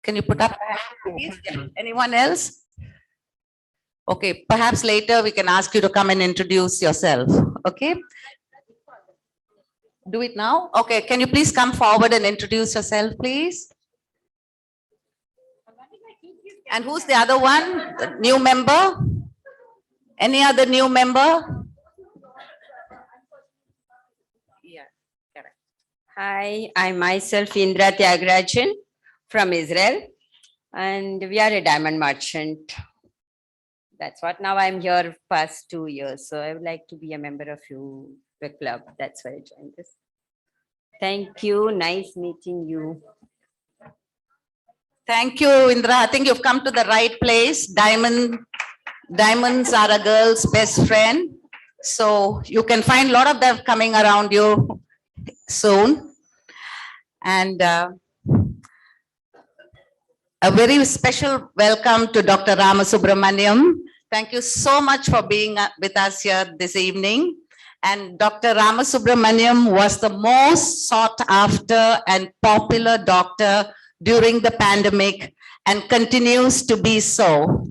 Can you put up a hand, please? Anyone else? Okay, perhaps later we can ask you to come and introduce yourself. Okay. Do it now? Okay, can you please come forward and introduce yourself, please? And who's the other one? The new member? Any other new member? Yeah, correct. Hi, I'm myself Indra Tyagarajan from Israel, and we are a diamond merchant. That's what. Now I'm here past 2 years, so I would like to be a member of the club. That's why I joined this. Thank you. Nice meeting you. Thank you, Indra. I think you've come to the right place. Diamonds are a girl's best friend. So you can find a lot of them coming around you soon. And a very special welcome to Dr. Ramsubramanian. Thank you so much for being with us here this evening. And Dr. Ramsubramanian was the most sought after and popular doctor during the pandemic and continues to be so.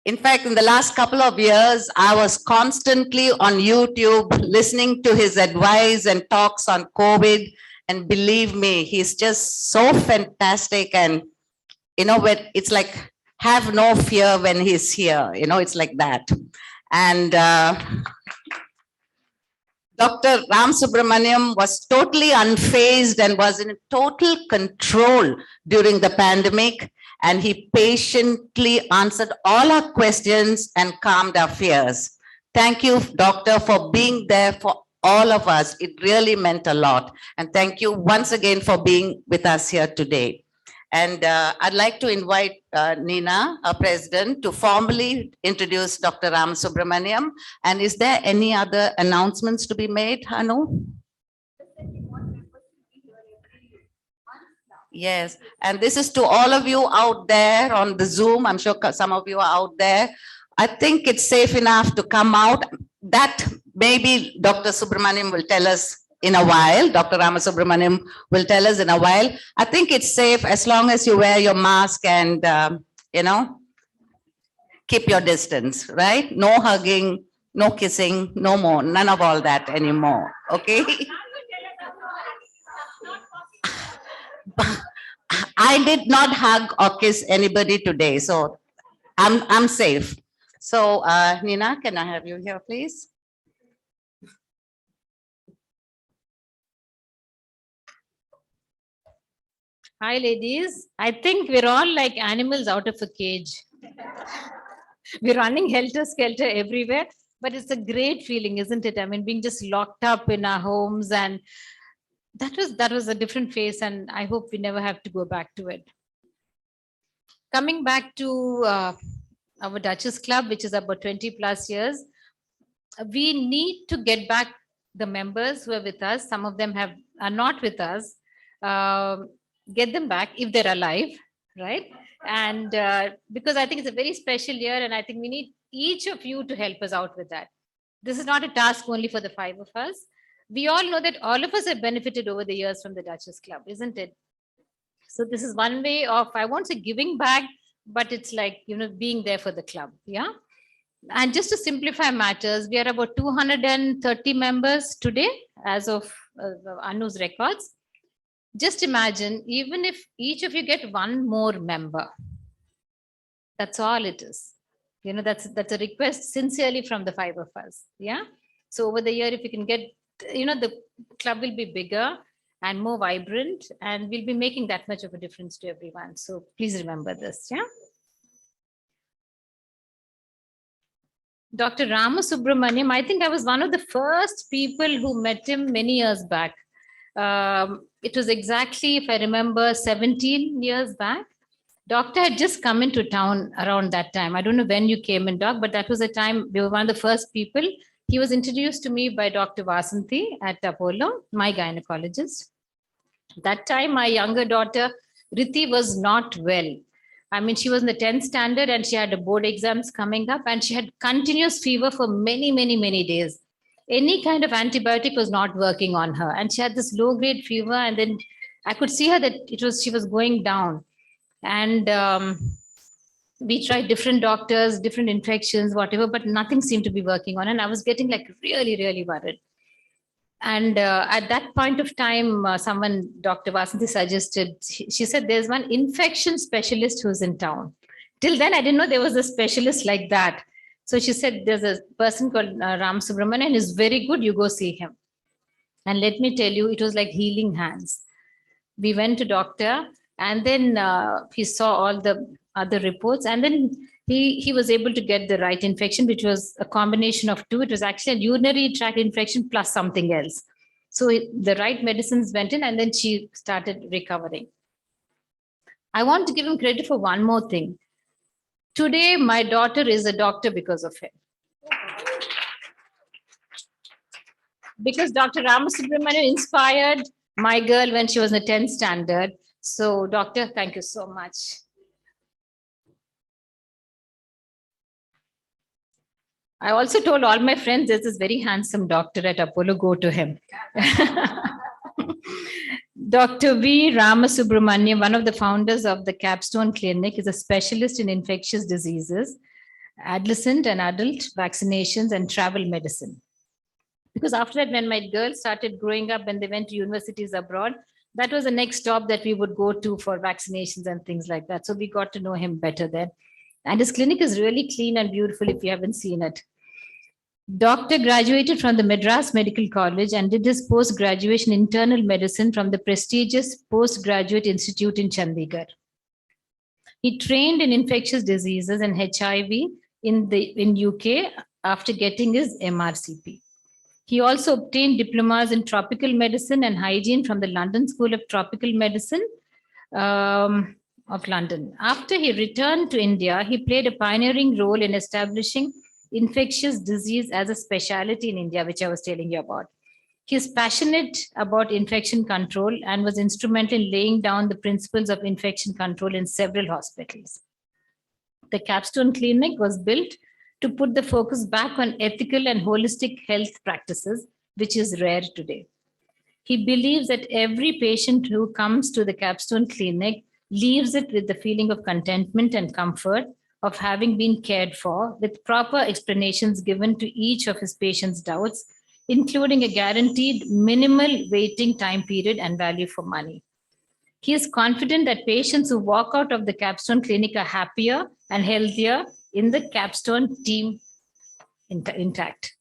In fact, in the last couple of years, I was constantly on YouTube listening to his advice and talks on COVID. And believe me, he's just so fantastic. And, you know, it's like, have no fear when he's here. You know, it's like that. And Dr. Ramsubramanian was totally unfazed and was in total control during the pandemic. And he patiently answered all our questions and calmed our fears. Thank you, doctor, for being there for all of us. It really meant a lot. And thank you once again for being with us here today. And I'd like to invite Nina, our president, to formally introduce Dr. Ramsubramanian. And is there any other announcements to be made, Anu? Yes, and this is to all of you out there on the Zoom. I'm sure some of you are out there. I think it's safe enough to come out. That maybe Dr. Subramanian will tell us in a while. Dr. Ramsubramanian will tell us in a while. I think it's safe as long as you wear your mask and, you know, keep your distance, right? No hugging, no kissing, no more, none of all that anymore, okay? I did not hug or kiss anybody today, so I'm safe. So, Nina, can I have you here, please? Hi, ladies. I think we're all like animals out of a cage. We're running helter-skelter everywhere, but it's a great feeling, isn't it? I mean, being just locked up in our homes, and that was a different phase, and I hope we never have to go back to it. Coming back to our Duchess Club, which is about 20 plus years, we need to get back the members who are with us. Some of them are not with us. Get them back if they're alive, right? And because I think it's a very special year, and I think we need each of you to help us out with that. This is not a task only for the 5 of us. We all know that all of us have benefited over the years from the Duchess Club, isn't it? So this is one way of, I won't say giving back, but it's like, you know, being there for the club, yeah? And just to simplify matters, we are about 230 members today, as of Anu's records. Just imagine, even if each of you get one more member, that's all it is. You know, that's a request sincerely from the 5 of us, yeah? So over the year, if you can get, you know, the club will be bigger and more vibrant, and we'll be making that much of a difference to everyone. So please remember this, yeah? Dr. Ramsubramanian, I think I was one of the first people who met him many years back. It was exactly, if I remember, 17 years back. Doctor had just come into town around that time. I don't know when you came in, Doc, but that was the time we were one of the first people. He was introduced to me by Dr. Vasanthi at Apollo, my gynecologist. That time, my younger daughter, Riti, was not well. I mean, she was in the 10th standard and she had a board exams coming up, and she had continuous fever for many, many, many days. Any kind of antibiotic was not working on her. And she had this low-grade fever, and then I could see her that she was going down. And we tried different doctors, different infections, whatever, but nothing seemed to be working on. And I was getting like really, really worried. And at that point of time, someone, Dr. Vasanthi suggested, she said, there's one infection specialist who's in town. Till then, I didn't know there was a specialist like that. So she said, there's a person called Ramsubramanian, he's very good, you go see him. And let me tell you, it was like healing hands. We went to doctor, and then he saw all the other reports, and then he was able to get the right infection, which was a combination of two. It was actually a urinary tract infection plus something else. So the right medicines went in, and then she started recovering. I want to give him credit for one more thing. Today, my daughter is a doctor because of him. Because Dr. Ramsubramanian inspired my girl when she was in the 10th standard. So, doctor, thank you so much. I also told all my friends, there's this very handsome doctor at Apollo, go to him. Dr. V. Ramasubramanian, one of the founders of the Capstone Clinic, is a specialist in infectious diseases, adolescent and adult vaccinations, and travel medicine. Because after that, when my girls started growing up and they went to universities abroad, that was the next stop that we would go to for vaccinations and things like that. So we got to know him better then. And his clinic is really clean and beautiful if you haven't seen it. Doctor graduated from the Madras Medical College and did his post-graduation internal medicine from the prestigious Postgraduate Institute in Chandigarh. He trained in infectious diseases and HIV in UK after getting his MRCP. He also obtained diplomas in tropical medicine and hygiene from the London School of Tropical Medicine of London. After he returned to India, he played a pioneering role in establishing infectious disease as a specialty in India, which I was telling you about. He is passionate about infection control and was instrumental in laying down the principles of infection control in several hospitals. The Capstone Clinic was built to put the focus back on ethical and holistic health practices, which is rare today. He believes that every patient who comes to the Capstone Clinic leaves it with the feeling of contentment and comfort of having been cared for, with proper explanations given to each of his patients' doubts, including a guaranteed minimal waiting time period and value for money. He is confident that patients who walk out of the Capstone Clinic are happier and healthier in the Capstone team intact.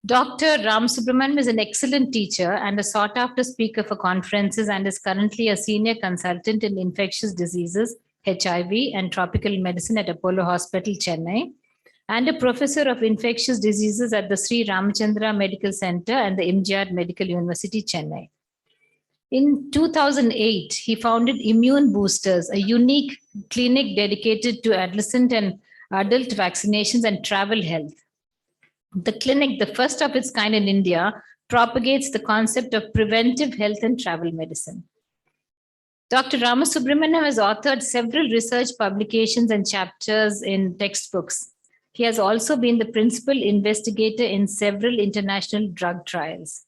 Dr. Ramsubramanian is an excellent teacher and a sought-after speaker for conferences and is currently a senior consultant in infectious diseases, HIV, and tropical medicine at Apollo Hospital, Chennai, and a professor of infectious diseases at the Sri Ramachandra Medical Center and the MGR Medical University, Chennai. In 2008, he founded Immune Boosters, a unique clinic dedicated to adolescent and adult vaccinations and travel health. The clinic, the first of its kind in India, propagates the concept of preventive health and travel medicine. Dr. Ramasubramanian has authored several research publications and chapters in textbooks. He has also been the principal investigator in several international drug trials.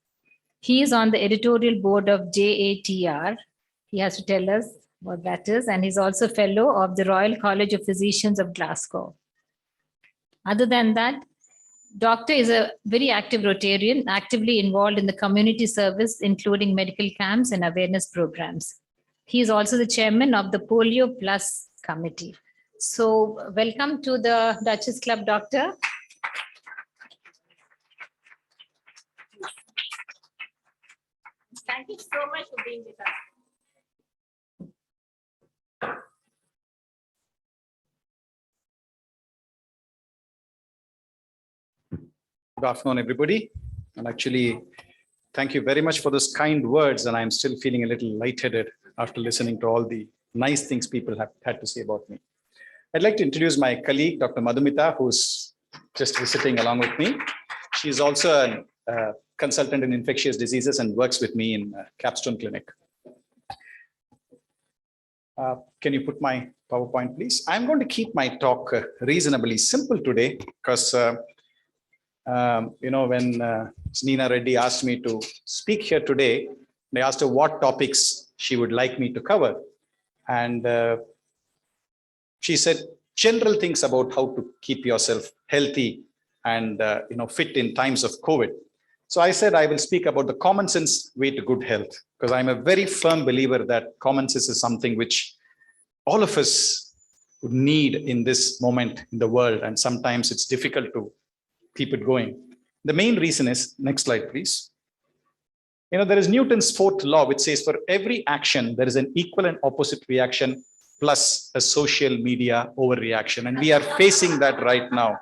He is on the editorial board of JATR. He has to tell us what that is. And he's also fellow of the Royal College of Physicians of Glasgow. Other than that, Doctor is a very active Rotarian, actively involved in the community service, including medical camps and awareness programs. He is also the chairman of the Polio Plus Committee. So welcome to the Duchess Club, Doctor. Thank you so much for being with us. Good afternoon, everybody. And actually, thank you very much for those kind words. And I'm still feeling a little lightheaded after listening to all the nice things people have had to say about me. I'd like to introduce my colleague, Dr. Madhumita, who's just visiting along with me. She's also a consultant in infectious diseases and works with me in Capstone Clinic. Can you put my PowerPoint, please? I'm going to keep my talk reasonably simple today because when Nina Reddy asked me to speak here today, I asked her what topics she would like me to cover. And she said general things about how to keep yourself healthy and fit in times of COVID. So I said I will speak about the common sense way to good health, because I'm a very firm believer that common sense is something which all of us would need in this moment in the world, and sometimes it's difficult to keep it going. The main reason is, next slide please. There is Newton's fourth law, which says for every action, there is an equal and opposite reaction plus a social media overreaction. And we are facing that right now.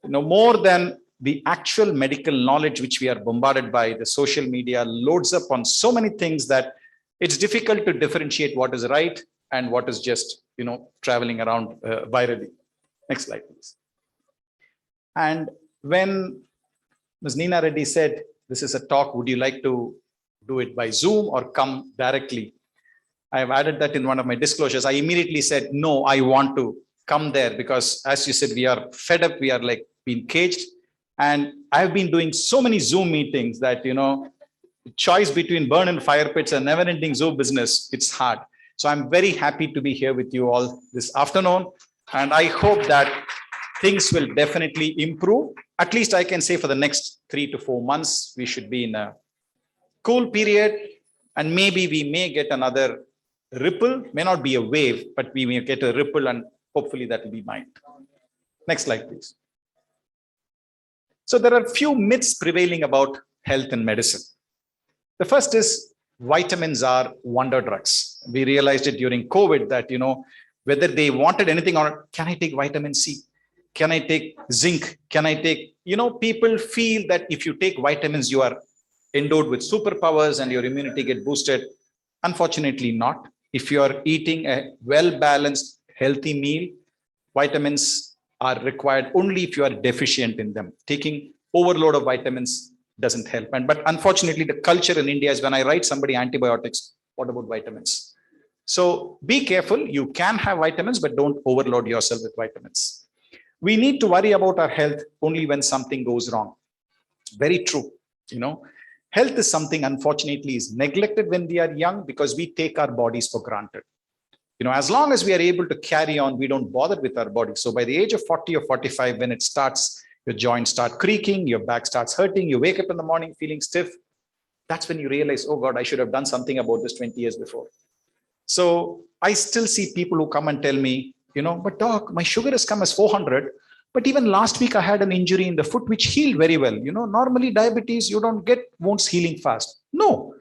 More than the actual medical knowledge which we are bombarded by, the social media loads up on so many things that it's difficult to differentiate what is right and what is just, traveling around virally. Next slide, please. And when Ms. Neena Reddy said, this is a talk, would you like to do it by Zoom or come directly? I have added that in one of my disclosures. I immediately said, no, I want to come there because as you said, we are fed up, we are like being caged. And I've been doing so many Zoom meetings that, choice between burn and fire pits and never ending Zoom business, it's hard. So I'm very happy to be here with you all this afternoon. And I hope that things will definitely improve. At least I can say for the next 3 to 4 months, we should be in a cool period. And maybe we may get another ripple, may not be a wave, but we may get a ripple and hopefully that will be mine. Next slide, please. So there are a few myths prevailing about health and medicine. The first is vitamins are wonder drugs. We realized it during COVID that, whether they wanted anything or can I take vitamin C? Can I take zinc? Can I take, people feel that if you take vitamins, you are endowed with superpowers and your immunity get boosted. Unfortunately not. If you are eating a well-balanced, healthy meal, vitamins are required only if you are deficient in them. Taking overload of vitamins doesn't help. But unfortunately, the culture in India is when I write somebody antibiotics, what about vitamins? So be careful. You can have vitamins, but don't overload yourself with vitamins. We need to worry about our health only when something goes wrong. Very true. Health is something, unfortunately, is neglected when we are young because we take our bodies for granted. As long as we are able to carry on, we don't bother with our body. So by the age of 40 or 45, when it starts, your joints start creaking, your back starts hurting, you wake up in the morning feeling stiff. That's when you realize, oh God, I should have done something about this 20 years before. So I still see people who come and tell me, but doc, my sugar has come as 400. But even last week, I had an injury in the foot, which healed very well. Normally diabetes, you don't get wounds healing fast. No,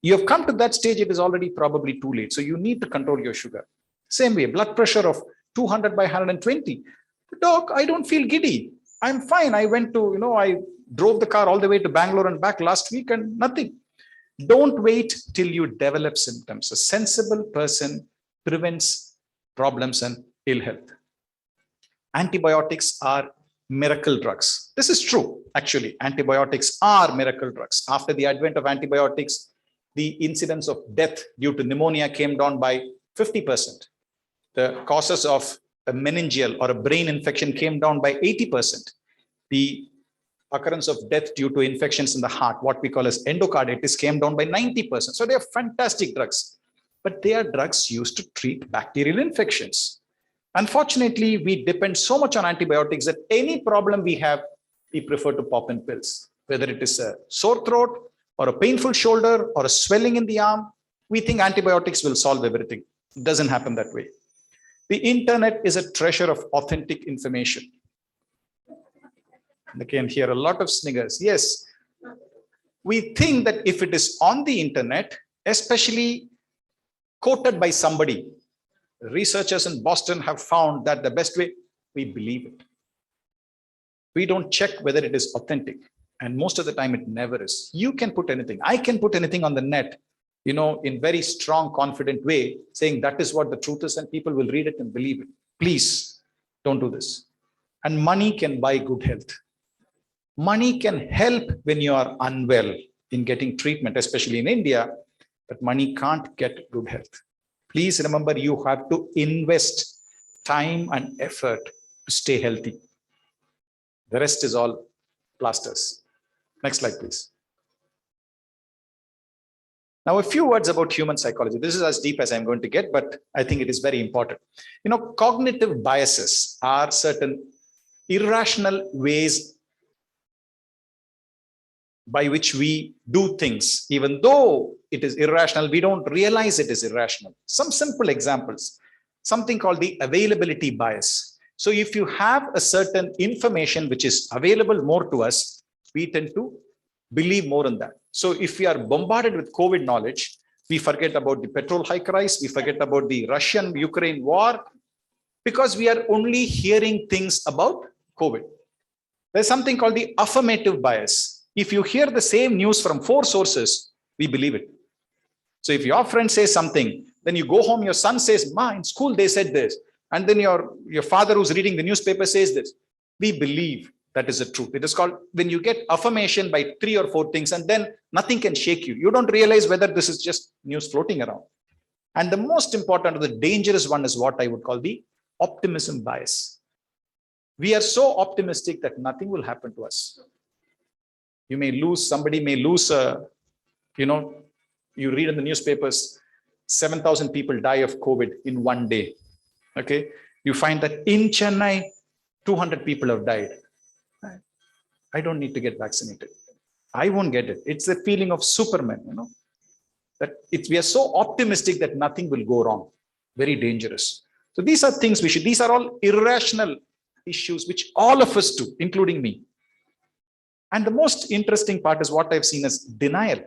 you have come to that stage, it is already probably too late. So you need to control your sugar. Same way, blood pressure of 200 by 120. Doc, I don't feel giddy. I'm fine. I went to, I drove the car all the way to Bangalore and back last week and nothing. Don't wait till you develop symptoms. A sensible person prevents problems and ill health. Antibiotics are miracle drugs. This is true, actually. Antibiotics are miracle drugs. After the advent of antibiotics, the incidence of death due to pneumonia came down by 50%. The causes of a meningeal or a brain infection came down by 80%. The occurrence of death due to infections in the heart, what we call as endocarditis, came down by 90%. So they are fantastic drugs, but they are drugs used to treat bacterial infections. Unfortunately, we depend so much on antibiotics that any problem we have, we prefer to pop in pills, whether it is a sore throat or a painful shoulder or a swelling in the arm. We think antibiotics will solve everything. It doesn't happen that way. The internet is a treasure of authentic information. And again, here a lot of sniggers. Yes, we think that if it is on the internet, especially quoted by somebody, researchers in Boston have found that the best way, we believe it. We don't check whether it is authentic. And most of the time it never is. You can put anything. I can put anything on the net, in very strong, confident way, saying that is what the truth is and people will read it and believe it. Please don't do this. And money can buy good health. Money can help when you are unwell in getting treatment, especially in India, but money can't get good health. Please remember, you have to invest time and effort to stay healthy. The rest is all plasters. Next slide, please. Now, a few words about human psychology. This is as deep as I'm going to get, but I think it is very important. Cognitive biases are certain irrational ways by which we do things. Even though it is irrational, we don't realize it is irrational. Some simple examples, something called the availability bias. So if you have a certain information which is available more to us, we tend to believe more in that. So if we are bombarded with COVID knowledge, we forget about the petrol hike rise, we forget about the Russian-Ukraine war, because we are only hearing things about COVID. There's something called the affirmative bias. If you hear the same news from 4 sources, we believe it. So if your friend says something, then you go home, your son says, Ma, in school they said this. And then your father who's reading the newspaper says this. We believe that is the truth. It is called when you get affirmation by 3 or 4 things, and then nothing can shake you. You don't realize whether this is just news floating around. And the most important, the dangerous one is what I would call the optimism bias. We are so optimistic that nothing will happen to us. You may lose, somebody may lose, you read in the newspapers, 7,000 people die of COVID in one day. Okay. You find that in Chennai, 200 people have died. I don't need to get vaccinated. I won't get it. It's the feeling of Superman, that we are so optimistic that nothing will go wrong. Very dangerous. So these are things these are all irrational issues which all of us do, including me. And the most interesting part is what I've seen as denial.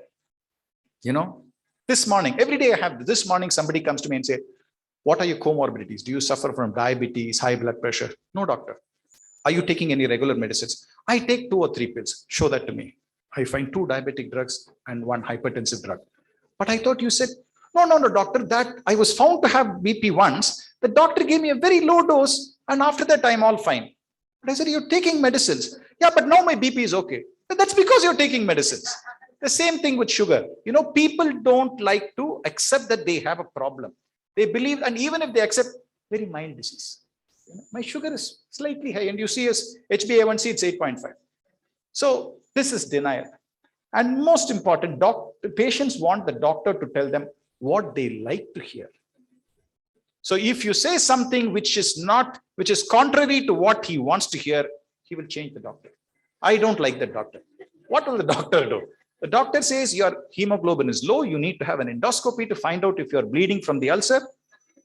This morning, every day I have this morning, somebody comes to me and say, what are your comorbidities? Do you suffer from diabetes, high blood pressure? No, doctor. Are you taking any regular medicines? I take 2 or 3 pills. Show that to me. I find 2 diabetic drugs and 1 hypertensive drug. But I thought you said, no, doctor, that I was found to have BP once. The doctor gave me a very low dose. And after that, I'm all fine. But I said, you're taking medicines. Yeah, but now my BP is okay. That's because you're taking medicines. The same thing with sugar. People don't like to accept that they have a problem. They believe, and even if they accept, very mild disease. My sugar is slightly high, and you see as HbA1c, it's 8.5. So this is denial. And most important, patients want the doctor to tell them what they like to hear. So if you say something which is contrary to what he wants to hear, he will change the doctor. I don't like the doctor. What will the doctor do? The doctor says your hemoglobin is low. You need to have an endoscopy to find out if you're bleeding from the ulcer.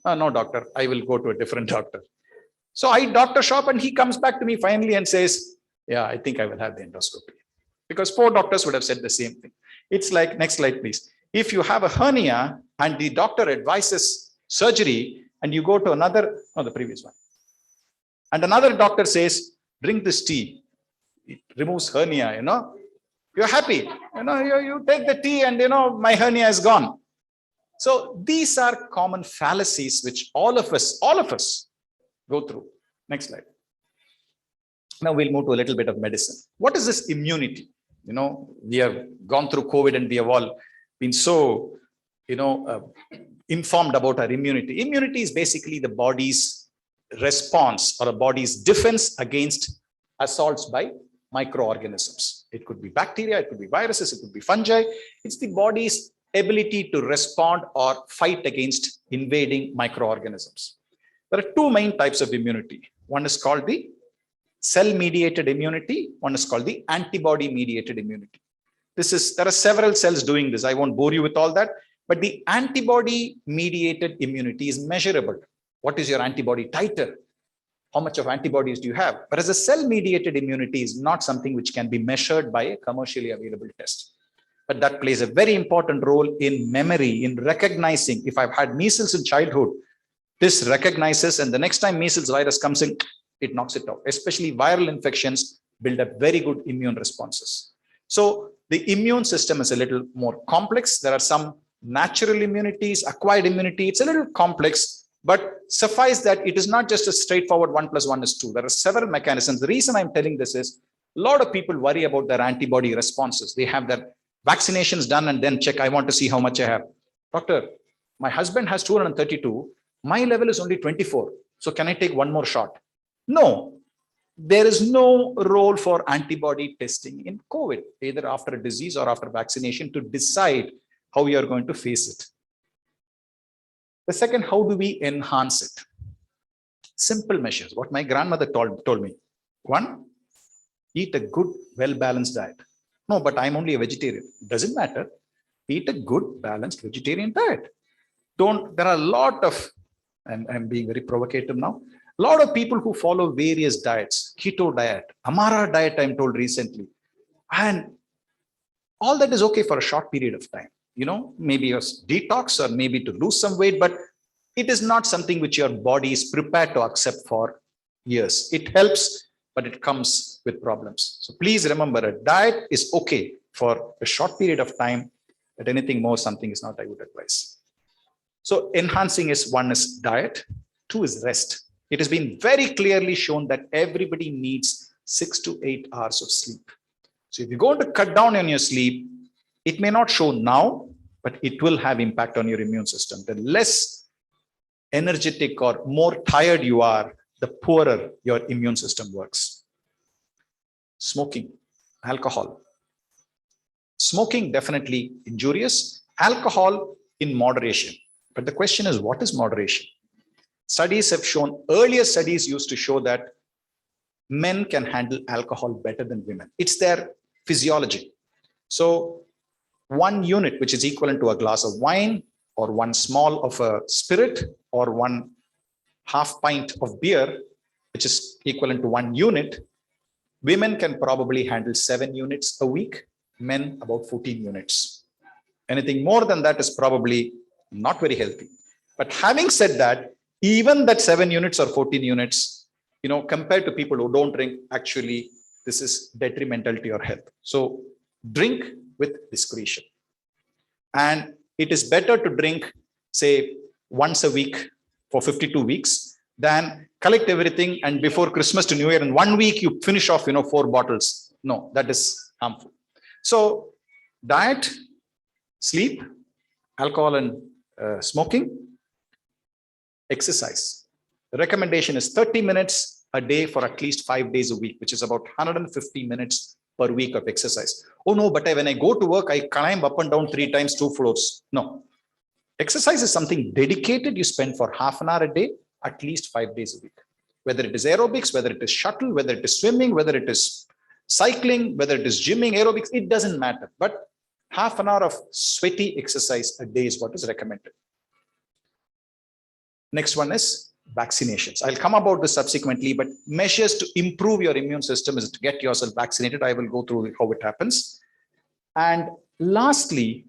No, doctor, I will go to a different doctor. So I doctor shop, and he comes back to me finally and says, yeah, I think I will have the endoscopy. Because 4 doctors would have said the same thing. It's like, next slide, please. If you have a hernia and the doctor advises surgery and you go to the previous one. And another doctor says, drink this tea. It removes hernia, You're happy. You take the tea and, my hernia is gone. So these are common fallacies which all of us go through. Next slide. Now we'll move to a little bit of medicine. What is this immunity? We have gone through COVID and we have all been so, informed about our immunity. Immunity is basically the body's response or a body's defense against assaults by microorganisms. It could be bacteria, it could be viruses, it could be fungi. It's the body's ability to respond or fight against invading microorganisms. There are 2 main types of immunity. One is called the cell-mediated immunity. One is called the antibody-mediated immunity. There are several cells doing this. I won't bore you with all that, but the antibody-mediated immunity is measurable. What is your antibody titer? How much of antibodies do you have? Whereas a cell-mediated immunity is not something which can be measured by a commercially available test. But that plays a very important role in memory, in recognizing. If I've had measles in childhood, this recognizes, and the next time measles virus comes in, it knocks it out. Especially viral infections build up very good immune responses. So the immune system is a little more complex. There are some natural immunities, acquired immunity. It's a little complex, but suffice that it is not just a straightforward 1 + 1 is 2. There are several mechanisms. The reason I'm telling this is a lot of people worry about their antibody responses. They have their vaccinations done and then check, I want to see how much I have. Doctor, my husband has 232. My level is only 24. So can I take 1 more shot? No, there is no role for antibody testing in COVID, either after a disease or after vaccination, to decide how we are going to face it. The second, how do we enhance it? Simple measures, what my grandmother told me. One, eat a good, well-balanced diet. No, but I'm only a vegetarian. Doesn't matter. Eat a good, balanced vegetarian diet. There are a lot of, and I'm being very provocative now, a lot of people who follow various diets, keto diet, Amara diet, I'm told recently. And all that is okay for a short period of time. Maybe a detox or maybe to lose some weight, but it is not something which your body is prepared to accept for years. It helps, but it comes with problems. So please remember, a diet is okay for a short period of time, but anything more, something is not, I would advise. So enhancing is one is diet, two is rest. It has been very clearly shown that everybody needs 6 to 8 hours of sleep. So if you're going to cut down on your sleep, it may not show now, but it will have impact on your immune system. The less energetic or more tired you are, the poorer your immune system works. Smoking, alcohol. Smoking definitely injurious, alcohol in moderation. But the question is, what is moderation? Studies have shown, earlier studies used to show that men can handle alcohol better than women. It's their physiology. So 1 unit, which is equivalent to a glass of wine, or 1 small of a spirit, or 1 half pint of beer, which is equivalent to 1 unit, women can probably handle 7 units a week, men about 14 units. Anything more than that is probably not very healthy. But having said that, even that 7 units or 14 units, compared to people who don't drink, actually, this is detrimental to your health. So drink with discretion. And it is better to drink, say, once a week for 52 weeks than collect everything and before Christmas to New Year in 1 week, you finish off, 4 bottles. No, that is harmful. So diet, sleep, alcohol and smoking, exercise. The recommendation is 30 minutes a day for at least 5 days a week, which is about 150 minutes per week of exercise. Oh no, but when I go to work, I climb up and down 3 times, 2 floors. No. Exercise is something dedicated. You spend for half an hour a day, at least 5 days a week. Whether it is aerobics, whether it is shuttle, whether it is swimming, whether it is cycling, whether it is gymming, aerobics, it doesn't matter. But half an hour of sweaty exercise a day is what is recommended. Next one is vaccinations. I'll come about this subsequently, but measures to improve your immune system is to get yourself vaccinated. I will go through how it happens. And lastly,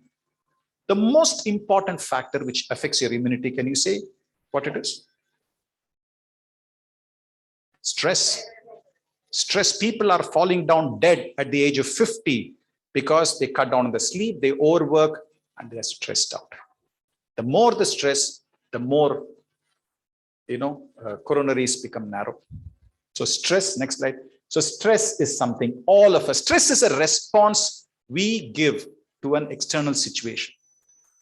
the most important factor which affects your immunity, can you say what it is? Stress. Stress. People are falling down dead at the age of 50 because they cut down on the sleep, they overwork, and they're stressed out. The more the stress, the more coronaries become narrow. So stress, next slide. So stress is something all of us, stress is a response we give to an external situation.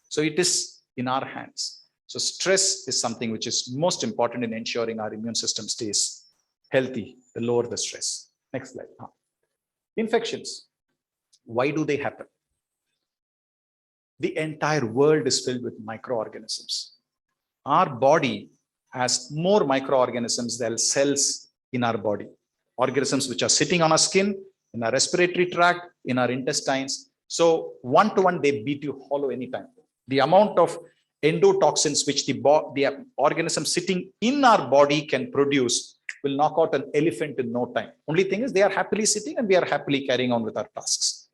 So it is in our hands. So stress is something which is most important in ensuring our immune system stays healthy, the lower the stress. Next slide. Infections. Why do they happen? The entire world is filled with microorganisms. Our body has more microorganisms than cells in our body. Organisms which are sitting on our skin, in our respiratory tract, in our intestines. So one-to-one, they beat you hollow anytime. The amount of endotoxins which the organism sitting in our body can produce will knock out an elephant in no time. Only thing is they are happily sitting and we are happily carrying on with our tasks.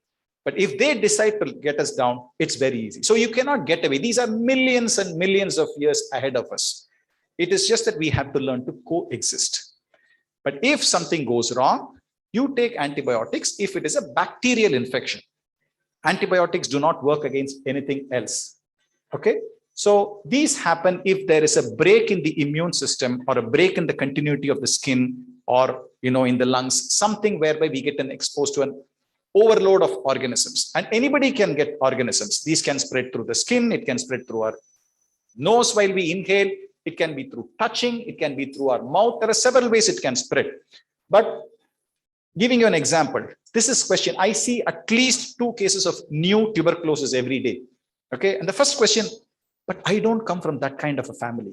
But if they decide to get us down, it's very easy. So you cannot get away. These are millions and millions of years ahead of us. It is just that we have to learn to coexist. But if something goes wrong, you take antibiotics if it is a bacterial infection. Antibiotics do not work against anything else. Okay? So these happen if there is a break in the immune system or a break in the continuity of the skin or, in the lungs, something whereby we get exposed to an overload of organisms. And anybody can get organisms. These can spread through the skin. It can spread through our nose while we inhale. It can be through touching. It can be through our mouth. There are several ways it can spread. But giving you an example, this is question. I see at least 2 cases of new tuberculosis every day. Okay. And the first question, but I don't come from that kind of a family.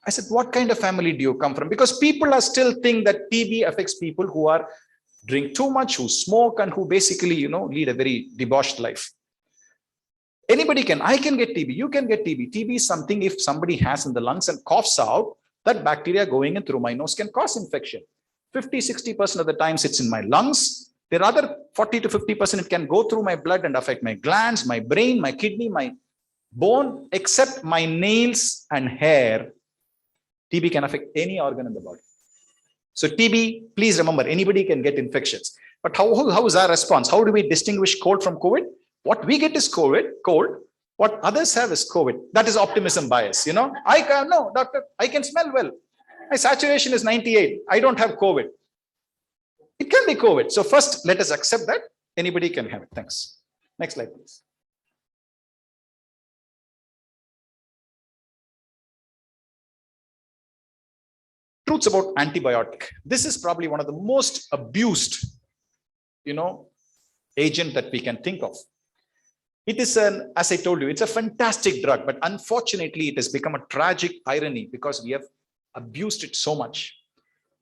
I said, what kind of family do you come from? Because people are still think that TB affects people who are drink too much, who smoke, and who basically, lead a very debauched life. Anybody can, I can get TB, you can get TB. TB is something if somebody has in the lungs and coughs out, that bacteria going in through my nose can cause infection. 50-60% of the times it's in my lungs. There are other 40 to 50% it can go through my blood and affect my glands, my brain, my kidney, my bone, except my nails and hair. TB can affect any organ in the body. So TB, please remember, anybody can get infections. But how is our response? How do we distinguish cold from COVID? What we get is cold. What others have is COVID. That is optimism bias. No, doctor, I can smell well. My saturation is 98. I don't have COVID. It can be COVID. So first, let us accept that anybody can have it. Thanks. Next slide, please. Truths about antibiotic. This is probably one of the most abused, agent that we can think of. It is as I told you, it's a fantastic drug, but unfortunately it has become a tragic irony because we have abused it so much.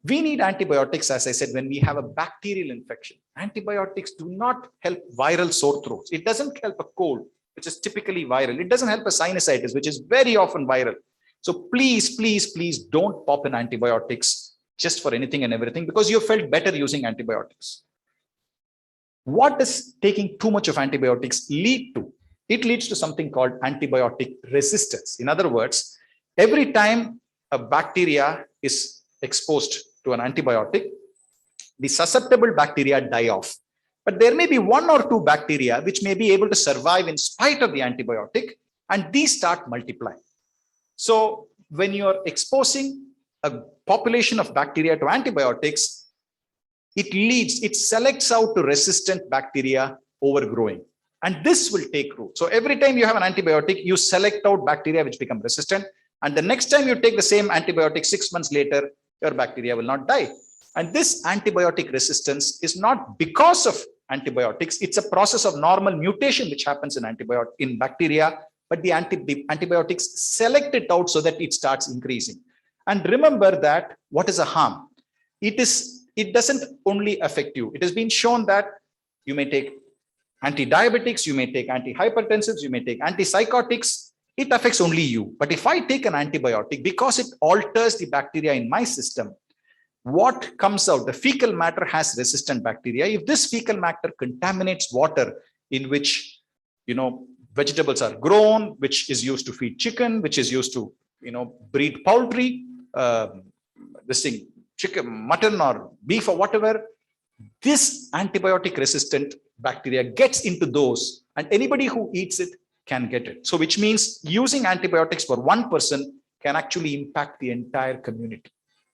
We need antibiotics, as I said, when we have a bacterial infection. Antibiotics do not help viral sore throats. It doesn't help a cold, which is typically viral. It doesn't help a sinusitis, which is very often viral. So please, please, please don't pop in antibiotics just for anything and everything because you felt better using antibiotics. What does taking too much of antibiotics lead to? It leads to something called antibiotic resistance. In other words, every time a bacteria is exposed to an antibiotic, the susceptible bacteria die off. But there may be one or two bacteria which may be able to survive in spite of the antibiotic, and these start multiplying. So when you're exposing a population of bacteria to antibiotics, it selects out to resistant bacteria overgrowing. And this will take root. So every time you have an antibiotic, you select out bacteria which become resistant. And the next time you take the same antibiotic 6 months later, your bacteria will not die. And this antibiotic resistance is not because of antibiotics. It's a process of normal mutation which happens in bacteria, but the antibiotics select it out so that it starts increasing. And remember that what is a harm? It doesn't only affect you. It has been shown that you may take anti-diabetics, you may take antihypertensives, you may take antipsychotics. It affects only you. But if I take an antibiotic, because it alters the bacteria in my system, what comes out? The fecal matter has resistant bacteria. If this fecal matter contaminates water in which, vegetables are grown, which is used to feed chicken, which is used to, breed poultry, chicken, mutton or beef or whatever, this antibiotic resistant bacteria gets into those, and anybody who eats it can get it. So which means using antibiotics for one person can actually impact the entire community.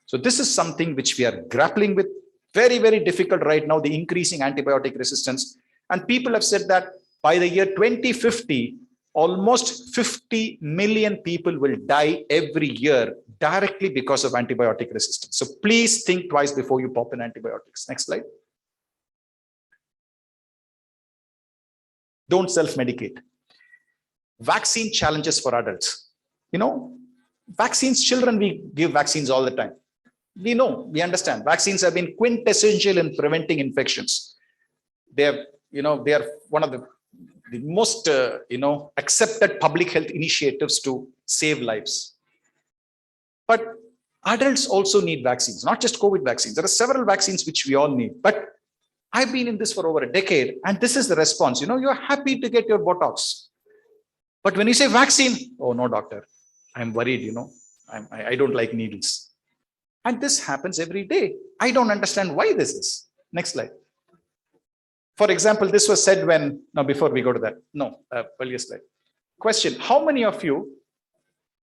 So this is something which we are grappling with. Very, very difficult right now, the increasing antibiotic resistance. And people have said that by the year 2050, almost 50 million people will die every year directly because of antibiotic resistance. So please think twice before you pop in antibiotics. Next slide. Don't self-medicate. Vaccine challenges for adults. Vaccines, children, we give vaccines all the time. We know, we understand. Vaccines have been quintessential in preventing infections. They are one of the most, accepted public health initiatives to save lives. But adults also need vaccines, not just COVID vaccines. There are several vaccines which we all need. But I've been in this for over a decade, and this is the response. You're happy to get your Botox. But when you say vaccine, oh no, doctor, I'm worried, I don't like needles. And this happens every day. I don't understand why this is. Next slide. For example, this was said before we go to that. Earlier slide. Question, how many of you,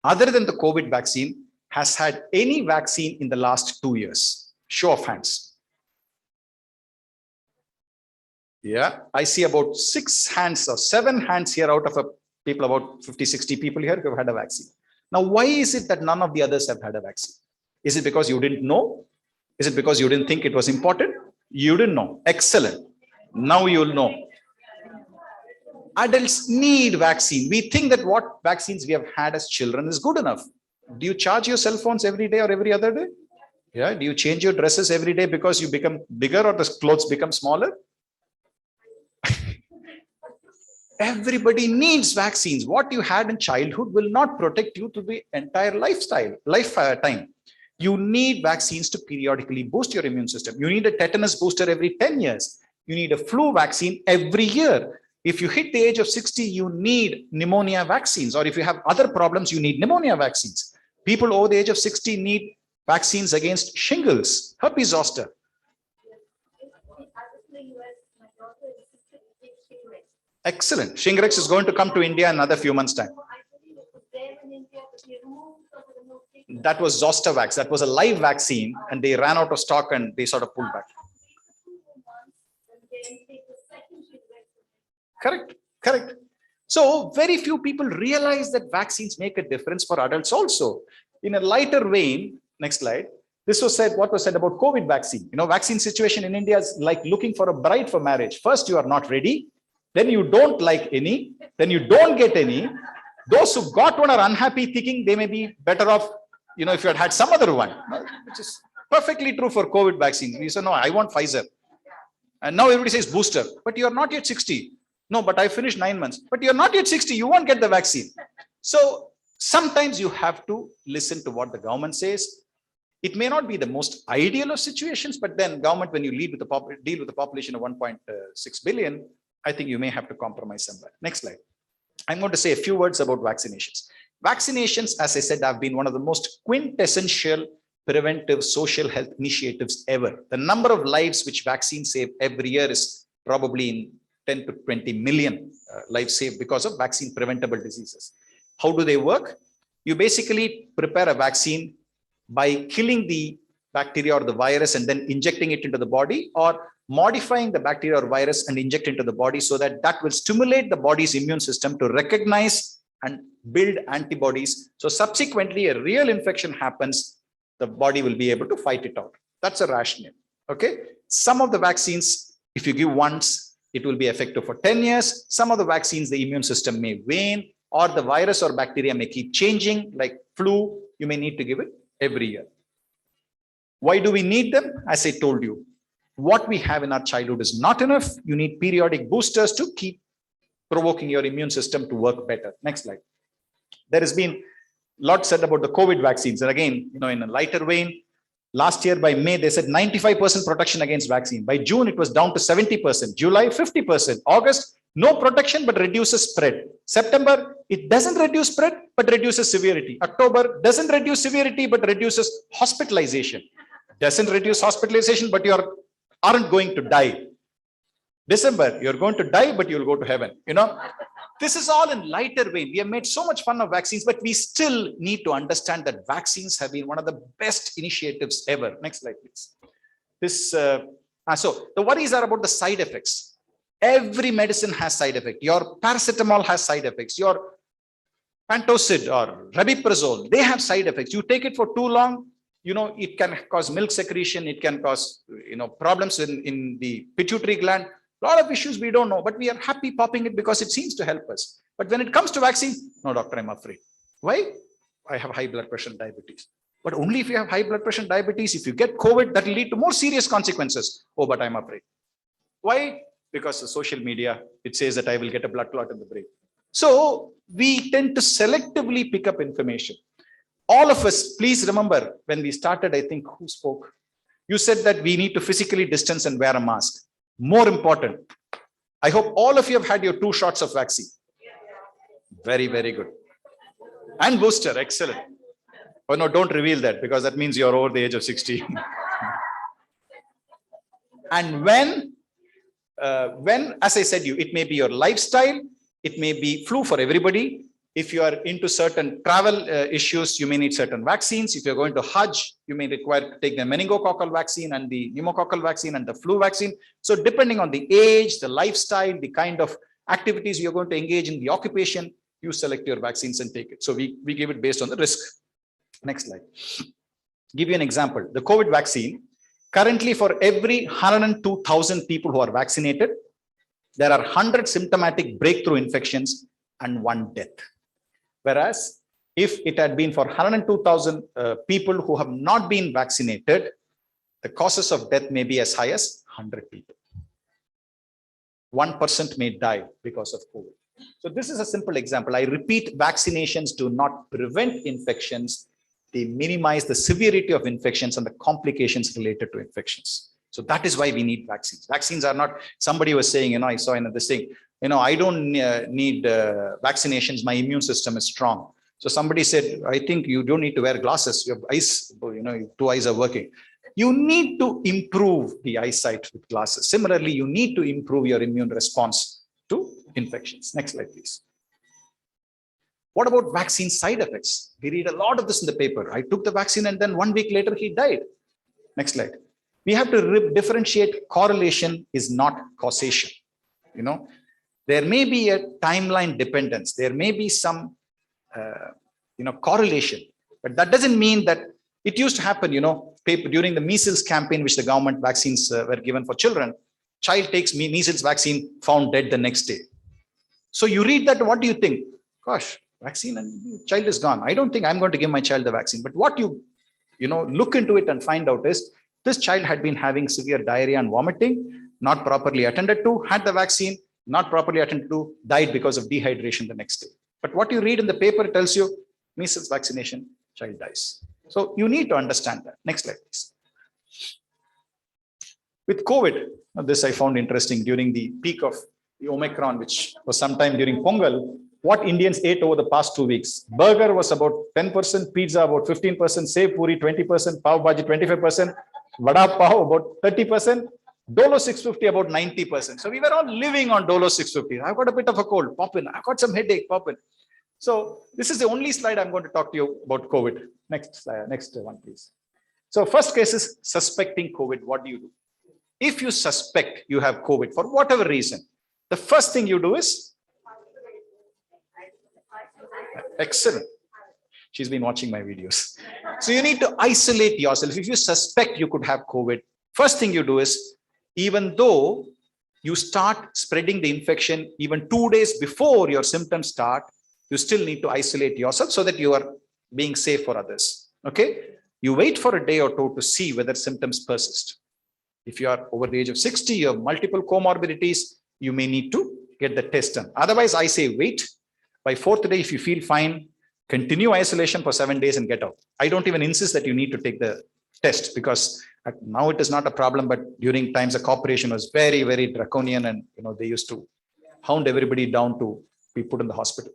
other than the COVID vaccine, has had any vaccine in the last 2 years? Show of hands. Yeah, I see about 6 hands or 7 hands here out of people, about 50, 60 people here who have had a vaccine. Now, why is it that none of the others have had a vaccine? Is it because you didn't know? Is it because you didn't think it was important? You didn't know. Excellent. Now you'll know. Adults need vaccine. We think that what vaccines we have had as children is good enough. Do you charge your cell phones every day or every other day? Yeah. Do you change your dresses every day because you become bigger or the clothes become smaller? Everybody needs vaccines. What you had in childhood will not protect you to the entire lifetime. You need vaccines to periodically boost your immune system. You need a tetanus booster every 10 years. You need a flu vaccine every year. If you hit the age of 60, you need pneumonia vaccines, or if you have other problems, you need pneumonia vaccines. People over the age of 60 need vaccines against shingles, herpes zoster. Excellent. Shingrix is going to come to India in another few months' time. That was Zostavax. That was a live vaccine, and they ran out of stock and they sort of pulled back. Correct, correct. So very few people realize that vaccines make a difference for adults also. In a lighter vein, next slide. This was said, what was said about COVID vaccine. You know, vaccine situation in India is like looking for a bride for marriage. First, you are not ready. Then you don't like any. Then you don't get any. Those who got one are unhappy, thinking they may be better off, you know, if you had some other one, which is perfectly true for COVID vaccine. You say, no, I want Pfizer. And now everybody says booster, but you're not yet 60. No, but I finished 9 months, but you're not yet 60. You won't get the vaccine. So sometimes you have to listen to what the government says. It may not be the most ideal of situations, but then government, when you deal with the population of 1.6 billion, I think you may have to compromise somewhere. Next slide. I'm going to say a few words about vaccinations. Vaccinations, as I said, have been one of the most quintessential preventive social health initiatives ever. The number of lives which vaccines save every year is probably in 10 to 20 million lives saved because of vaccine preventable diseases. How do they work? You basically prepare a vaccine by killing the bacteria or the virus and then injecting it into the body, or modifying the bacteria or virus and inject into the body so that that will stimulate the body's immune system to recognize and build antibodies. So subsequently, a real infection happens, the body will be able to fight it out. That's a rationale. Okay. Some of the vaccines, if you give once, it will be effective for 10 years. Some of the vaccines, the immune system may wane, or the virus or bacteria may keep changing, like flu, you may need to give it every year. Why do we need them? As I told you, what we have in our childhood is not enough. You need periodic boosters to keep provoking your immune system to work better. Next slide. There has been a lot said about the COVID vaccines. And again, you know, in a lighter vein, last year by May, they said 95% protection against vaccine. By June, it was down to 70%. July, 50%. August, no protection, but reduces spread. September, it doesn't reduce spread, but reduces severity. October, doesn't reduce severity, but reduces hospitalization. Doesn't reduce hospitalization, but you aren't going to die. December, you're going to die, but you'll go to heaven. You know, this is all in lighter vein. We have made so much fun of vaccines, but we still need to understand that vaccines have been one of the best initiatives ever. Next slide, please. So the worries are about the side effects. Every medicine has side effects. Your paracetamol has side effects. Your Pantocid or Rabiprazole, they have side effects. You take it for too long, you know, it can cause milk secretion. It can cause, you know, problems in the pituitary gland. A lot of issues we don't know, but we are happy popping it because it seems to help us. But when it comes to vaccine, no, doctor, I'm afraid. Why? I have high blood pressure and diabetes. But only if you have high blood pressure and diabetes, if you get COVID, that will lead to more serious consequences. Oh, but I'm afraid. Why? Because the social media, it says that I will get a blood clot in the brain. So we tend to selectively pick up information. All of us, please remember, when we started, I think, who spoke? You said that we need to physically distance and wear a mask. More important, I hope all of you have had your 2 shots of vaccine. Very, very good. And booster, excellent. Oh no, don't reveal that, because that means you're over the age of 60. And when, as I said, it may be your lifestyle, it may be flu for everybody. If you are into certain travel issues, you may need certain vaccines. If you're going to Hajj, you may require to take the meningococcal vaccine and the pneumococcal vaccine and the flu vaccine. So depending on the age, the lifestyle, the kind of activities you're going to engage in, the occupation, you select your vaccines and take it. So we give it based on the risk. Next slide. Give you an example. The COVID vaccine, currently for every 102,000 people who are vaccinated, there are 100 symptomatic breakthrough infections and 1 death. Whereas if it had been for 102,000 people who have not been vaccinated, the causes of death may be as high as 100 people. 1% may die because of COVID. So this is a simple example. I repeat, vaccinations do not prevent infections. They minimize the severity of infections and the complications related to infections. So that is why we need vaccines. Vaccines are not, somebody was saying, I saw in this thing, I don't need vaccinations. My immune system is strong. So somebody said, I think you don't need to wear glasses. Your eyes, 2 eyes are working. You need to improve the eyesight with glasses. Similarly, you need to improve your immune response to infections. Next slide, please. What about vaccine side effects? We read a lot of this in the paper. I took the vaccine and then 1 week later he died. Next slide. We have to differentiate. Correlation is not causation. There may be a timeline dependence. There may be some, correlation, but that doesn't mean that it used to happen, during the measles campaign, which the government vaccines were given for children. Child takes measles vaccine, found dead the next day. So you read that, what do you think? Gosh, vaccine and child is gone. I don't think I'm going to give my child the vaccine. But what you look into it and find out is this child had been having severe diarrhea and vomiting, not properly attended to, had the vaccine, not properly attended to, died because of dehydration the next day. But what you read in the paper tells you measles vaccination, child dies. So you need to understand that. Next slide, please. With COVID, this I found interesting during the peak of the Omicron, which was sometime during Pongal, what Indians ate over the past 2 weeks. Burger was about 10%, pizza about 15%, sev puri 20%, pav bhaji 25%, vada pav about 30%, Dolo 650 about 90%. So we were all living on Dolo 650. I've got a bit of a cold, pop in. I've got some headache, pop in. So this is the only slide I'm going to talk to you about COVID. Next one, please. So first case is suspecting COVID. What do you do? If you suspect you have COVID for whatever reason, the first thing you do is, excellent. She's been watching my videos. So you need to isolate yourself. If you suspect you could have COVID, first thing you do is, even though you start spreading the infection even 2 days before your symptoms start, you still need to isolate yourself so that you are being safe for others. Okay? You wait for a day or two to see whether symptoms persist. If you are over the age of 60, you have multiple comorbidities, you may need to get the test done. Otherwise, I say wait. By 4th day, if you feel fine, continue isolation for 7 days and get out. I don't even insist that you need to take the test because now it is not a problem, but during times the cooperation was very, very draconian and they used to hound everybody down to be put in the hospital.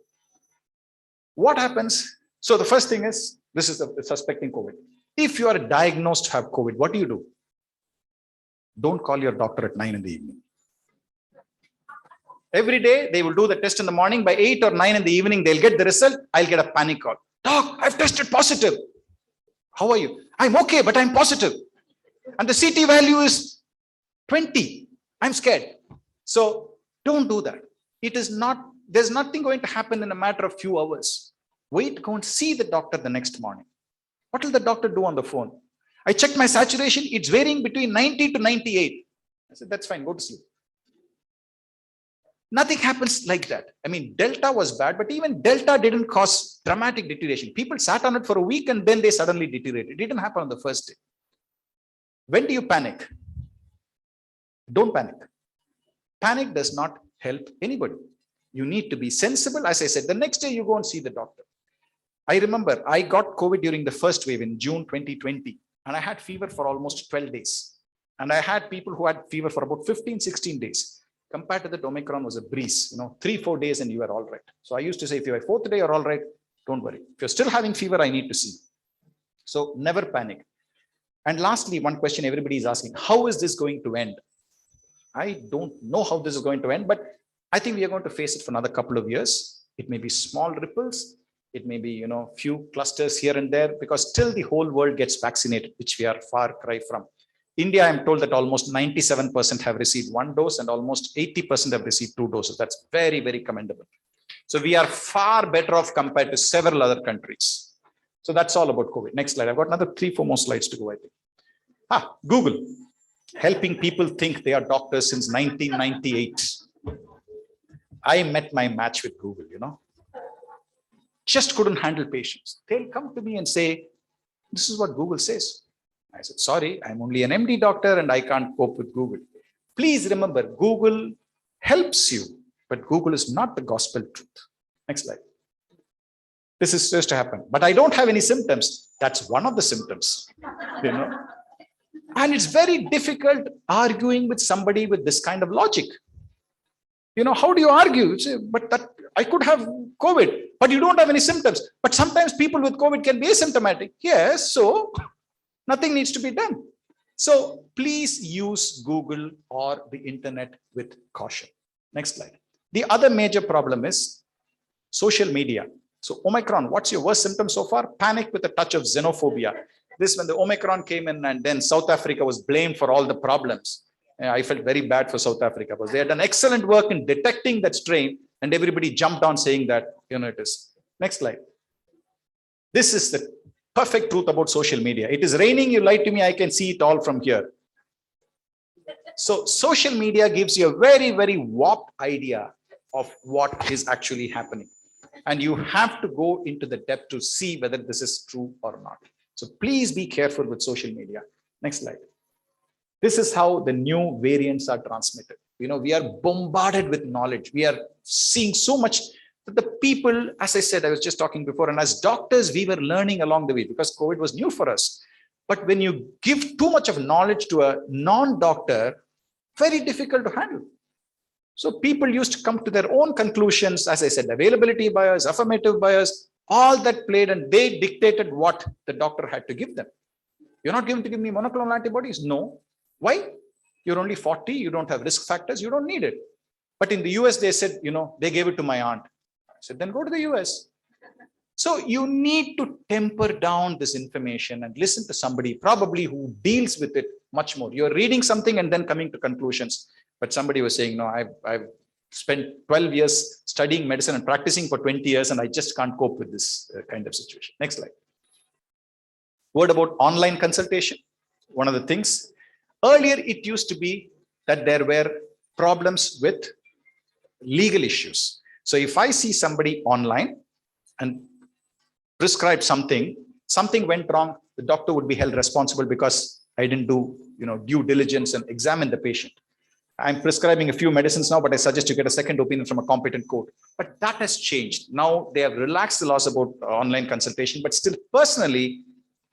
What happens? So the first thing is, this is the suspecting COVID. If you are diagnosed to have COVID, what do? Don't call your doctor at 9 in the evening. Every day they will do the test in the morning. By 8 or 9 in the evening, they'll get the result. I'll get a panic call. Doc, I've tested positive. How are you? I'm okay, but I'm positive. And the CT value is 20. I'm scared. So don't do that. There's nothing going to happen in a matter of few hours. Wait, go and see the doctor the next morning. What will the doctor do on the phone? I checked my saturation. It's varying between 90 to 98. I said, that's fine. Go to sleep. Nothing happens like that. I mean, Delta was bad, but even Delta didn't cause dramatic deterioration. People sat on it for a week and then they suddenly deteriorated. It didn't happen on the first day. When do you panic? Don't panic. Panic does not help anybody. You need to be sensible. As I said, the next day you go and see the doctor. I remember I got COVID during the first wave in June 2020, and I had fever for almost 12 days. And I had people who had fever for about 15, 16 days. Compared to that, Omicron was a breeze, 3-4 days and you are all right. So I used to say, if you are 4th day, you're all right. Don't worry. If you're still having fever, I need to see. So never panic. And lastly, one question everybody is asking, how is this going to end? I don't know how this is going to end, but I think we are going to face it for another couple of years. It may be small ripples. It may be, few clusters here and there, because till the whole world gets vaccinated, which we are far cry from. India, I'm told that almost 97% have received 1 dose and almost 80% have received 2 doses. That's very, very commendable. So we are far better off compared to several other countries. So that's all about COVID. Next slide. I've got another 3-4 more slides to go, I think. Google, helping people think they are doctors since 1998. I met my match with Google, just couldn't handle patients. They'll come to me and say, this is what Google says. I said, sorry, I'm only an MD doctor and I can't cope with Google. Please remember, Google helps you, but Google is not the gospel truth. Next slide. This is supposed to happen, but I don't have any symptoms. That's one of the symptoms, And it's very difficult arguing with somebody with this kind of logic. How do you argue? You say, but that I could have COVID, but you don't have any symptoms. But sometimes people with COVID can be asymptomatic. Yes, so nothing needs to be done. So please use Google or the internet with caution. Next slide. The other major problem is social media. So Omicron, what's your worst symptom so far? Panic with a touch of xenophobia. This when the Omicron came in and then South Africa was blamed for all the problems. I felt very bad for South Africa because they had done excellent work in detecting that strain and everybody jumped on saying that, it is. Next slide. This is the perfect truth about social media. It is raining, you lied to me, I can see it all from here. So social media gives you a very, very warped idea of what is actually happening. And you have to go into the depth to see whether this is true or not. So please be careful with social media. Next slide. This is how the new variants are transmitted. We are bombarded with knowledge. We are seeing so much that the people, as I said, I was just talking before, and as doctors, we were learning along the way because COVID was new for us. But when you give too much of knowledge to a non-doctor, very difficult to handle. So people used to come to their own conclusions, as I said, availability bias, affirmative bias, all that played, and they dictated what the doctor had to give them. You're not going to give me monoclonal antibodies? No. Why? You're only 40, you don't have risk factors, you don't need it. But in the US, they said, they gave it to my aunt. I said, then go to the US. So you need to temper down this information and listen to somebody probably who deals with it much more. You're reading something and then coming to conclusions. But somebody was saying, no, I've spent 12 years studying medicine and practicing for 20 years, and I just can't cope with this kind of situation. Next slide. Word about online consultation. One of the things, earlier it used to be that there were problems with legal issues. So if I see somebody online and prescribe something went wrong, the doctor would be held responsible because I didn't do due diligence and examine the patient. I'm prescribing a few medicines now, but I suggest you get a second opinion from a competent court. But that has changed. Now they have relaxed the laws about online consultation, but still personally,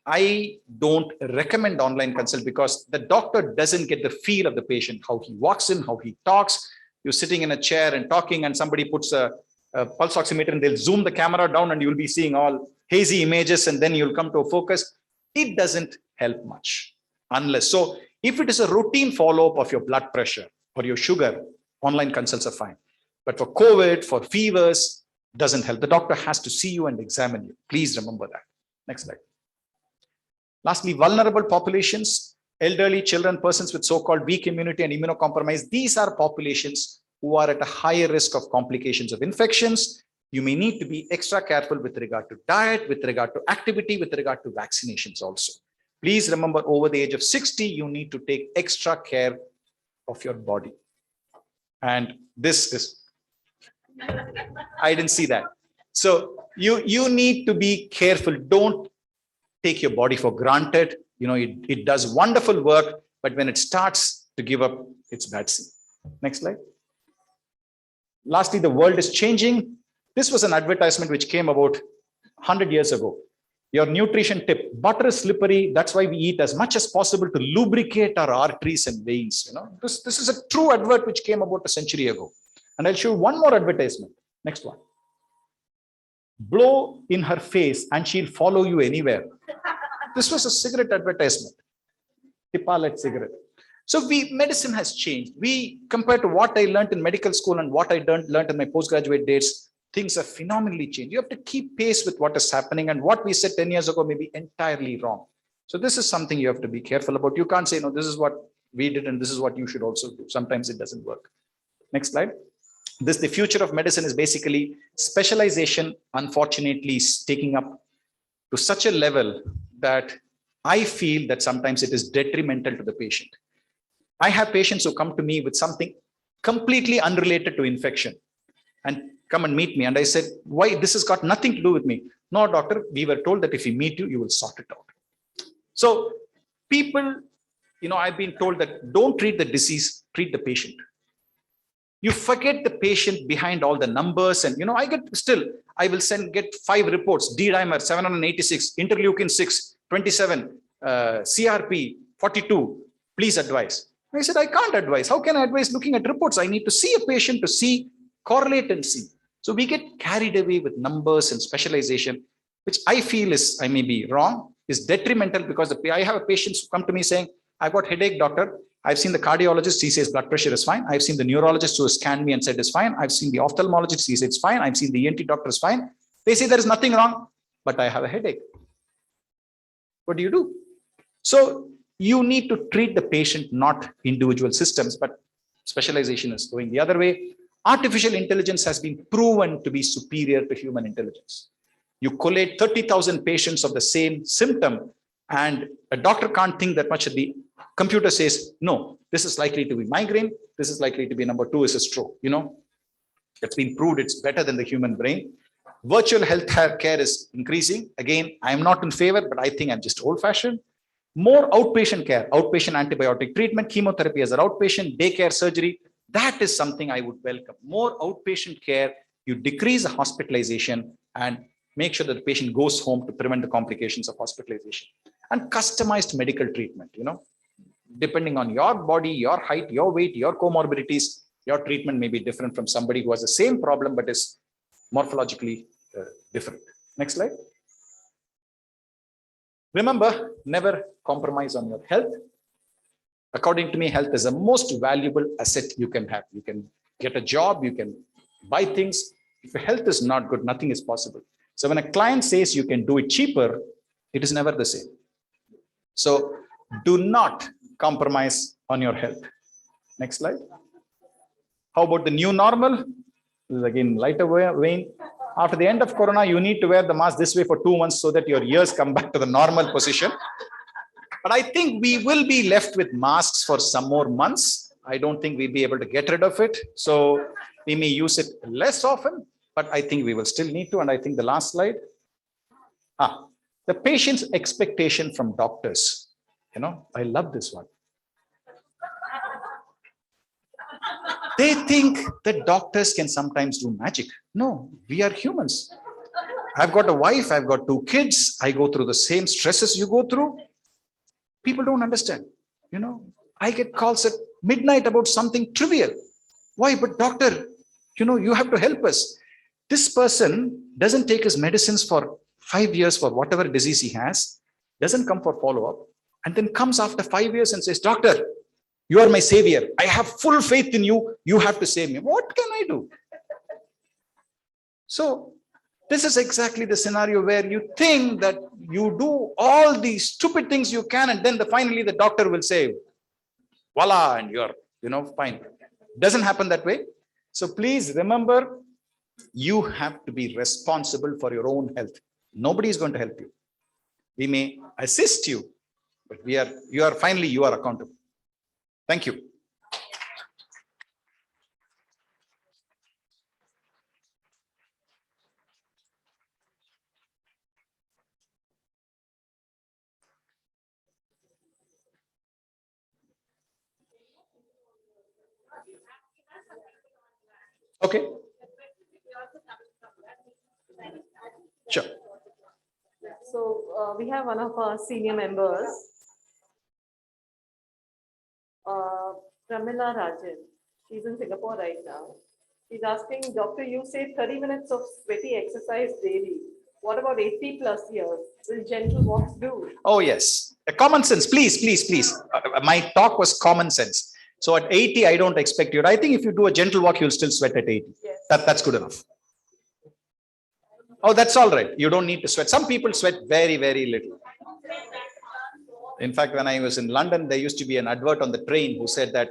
I don't recommend online consult because the doctor doesn't get the feel of the patient, how he walks in, how he talks. You're sitting in a chair and talking and somebody puts a pulse oximeter and they'll zoom the camera down and you'll be seeing all hazy images and then you'll come to a focus. It doesn't help much unless. So if it is a routine follow-up of your blood pressure or your sugar, online consults are fine. But for COVID, for fevers, doesn't help. The doctor has to see you and examine you. Please remember that. Next slide. Lastly, vulnerable populations, elderly, children, persons with so-called weak immunity and immunocompromised. These are populations who are at a higher risk of complications of infections. You may need to be extra careful with regard to diet, with regard to activity, with regard to vaccinations also. Please remember, over the age of 60, you need to take extra care of your body. And this is, I didn't see that. So you need to be careful. Don't take your body for granted. It does wonderful work, but when it starts to give up, it's bad scene. Next slide. Lastly, the world is changing. This was an advertisement which came about 100 years ago. Your nutrition tip, butter is slippery. That's why we eat as much as possible to lubricate our arteries and veins. This is a true advert which came about a century ago. And I'll show you one more advertisement. Next one. Blow in her face and she'll follow you anywhere. This was a cigarette advertisement. Tipalet cigarette. So medicine has changed. Compared to what I learned in medical school and what I learned in my postgraduate days, things have phenomenally changed. You have to keep pace with what is happening, and what we said 10 years ago may be entirely wrong. So this is something you have to be careful about. You can't say, no, this is what we did and this is what you should also do. Sometimes it doesn't work. Next slide. The future of medicine is basically specialization, unfortunately, is taking up to such a level that I feel that sometimes it is detrimental to the patient. I have patients who come to me with something completely unrelated to infection. and come and meet me. And I said, why? This has got nothing to do with me. No, doctor, we were told that if we meet you, you will sort it out. So people, I've been told that don't treat the disease, treat the patient. You forget the patient behind all the numbers. And, I will get 5 reports, D-dimer 786, interleukin 6, 27, CRP 42, please advise. I said, I can't advise. How can I advise looking at reports? I need to see a patient to see, correlate and see. So we get carried away with numbers and specialization, which I feel is, I may be wrong, is detrimental, because I have patients who come to me saying, I've got headache, doctor. I've seen the cardiologist, he says blood pressure is fine. I've seen the neurologist who has scanned me and said it's fine. I've seen the ophthalmologist, he says it's fine. I've seen the ENT doctor is fine. They say there is nothing wrong, but I have a headache. What do you do? So you need to treat the patient, not individual systems, but specialization is going the other way. Artificial intelligence has been proven to be superior to human intelligence. You collate 30,000 patients of the same symptom, and a doctor can't think that much. The computer says, no, this is likely to be migraine. This is likely to be number 2 is a stroke. It's been proved it's better than the human brain. Virtual health care is increasing. Again, I'm not in favor, but I think I'm just old fashioned. More outpatient care, outpatient antibiotic treatment, chemotherapy as an outpatient, daycare surgery. That is something I would welcome. More outpatient care. You decrease the hospitalization and make sure that the patient goes home to prevent the complications of hospitalization. And customized medical treatment, depending on your body, your height, your weight, your comorbidities, your treatment may be different from somebody who has the same problem but is morphologically different. Next slide. Remember, never compromise on your health. According to me, health is the most valuable asset you can have. You can get a job, you can buy things. If your health is not good, nothing is possible. So when a client says you can do it cheaper, it is never the same. So do not compromise on your health. Next slide. How about the new normal? This is again lighter vein. After the end of Corona, you need to wear the mask this way for 2 months so that your ears come back to the normal position. But I think we will be left with masks for some more months. I don't think we'll be able to get rid of it. So we may use it less often, but I think we will still need to. And I think the last slide. The patient's expectation from doctors. I love this one. They think that doctors can sometimes do magic. No, we are humans. I've got a wife, I've got 2 kids. I go through the same stresses you go through. People don't understand. I get calls at midnight about something trivial. Why? But doctor, you have to help us. This person doesn't take his medicines for 5 years for whatever disease he has, doesn't come for follow-up, and then comes after 5 years and says, doctor, you are my savior. I have full faith in you. You have to save me. What can I do? So this is exactly the scenario where you think that you do all these stupid things you can, and then finally the doctor will say, voila, and you're, fine. Doesn't happen that way. So please remember, you have to be responsible for your own health. Nobody is going to help you. We may assist you, but you are accountable. Thank you. Okay. Sure. So we have one of our senior members, Pramila Rajan. She's in Singapore right now. She's asking, doctor, you say 30 minutes of sweaty exercise daily. What about 80 plus years? Will gentle walks do? Oh, yes. Common sense, please. My talk was common sense. So at 80, I don't expect you. I think if you do a gentle walk, you'll still sweat at 80. Yes. That's good enough. Oh, that's all right. You don't need to sweat. Some people sweat very, very little. In fact, when I was in London, there used to be an advert on the train who said that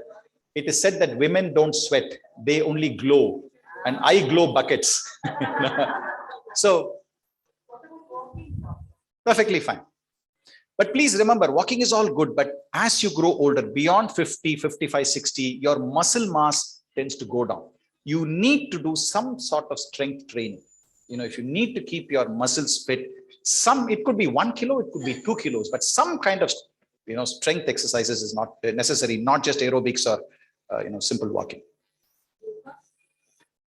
it is said that women don't sweat. They only glow. And I glow buckets. So, perfectly fine. But please remember, walking is all good. But as you grow older, beyond 50, 55, 60, your muscle mass tends to go down. you need to do some sort of strength training. If you need to keep your muscles fit, it could be 1 kilo, it could be 2 kilos, but some kind of, strength exercises is not necessary, not just aerobics or, simple walking.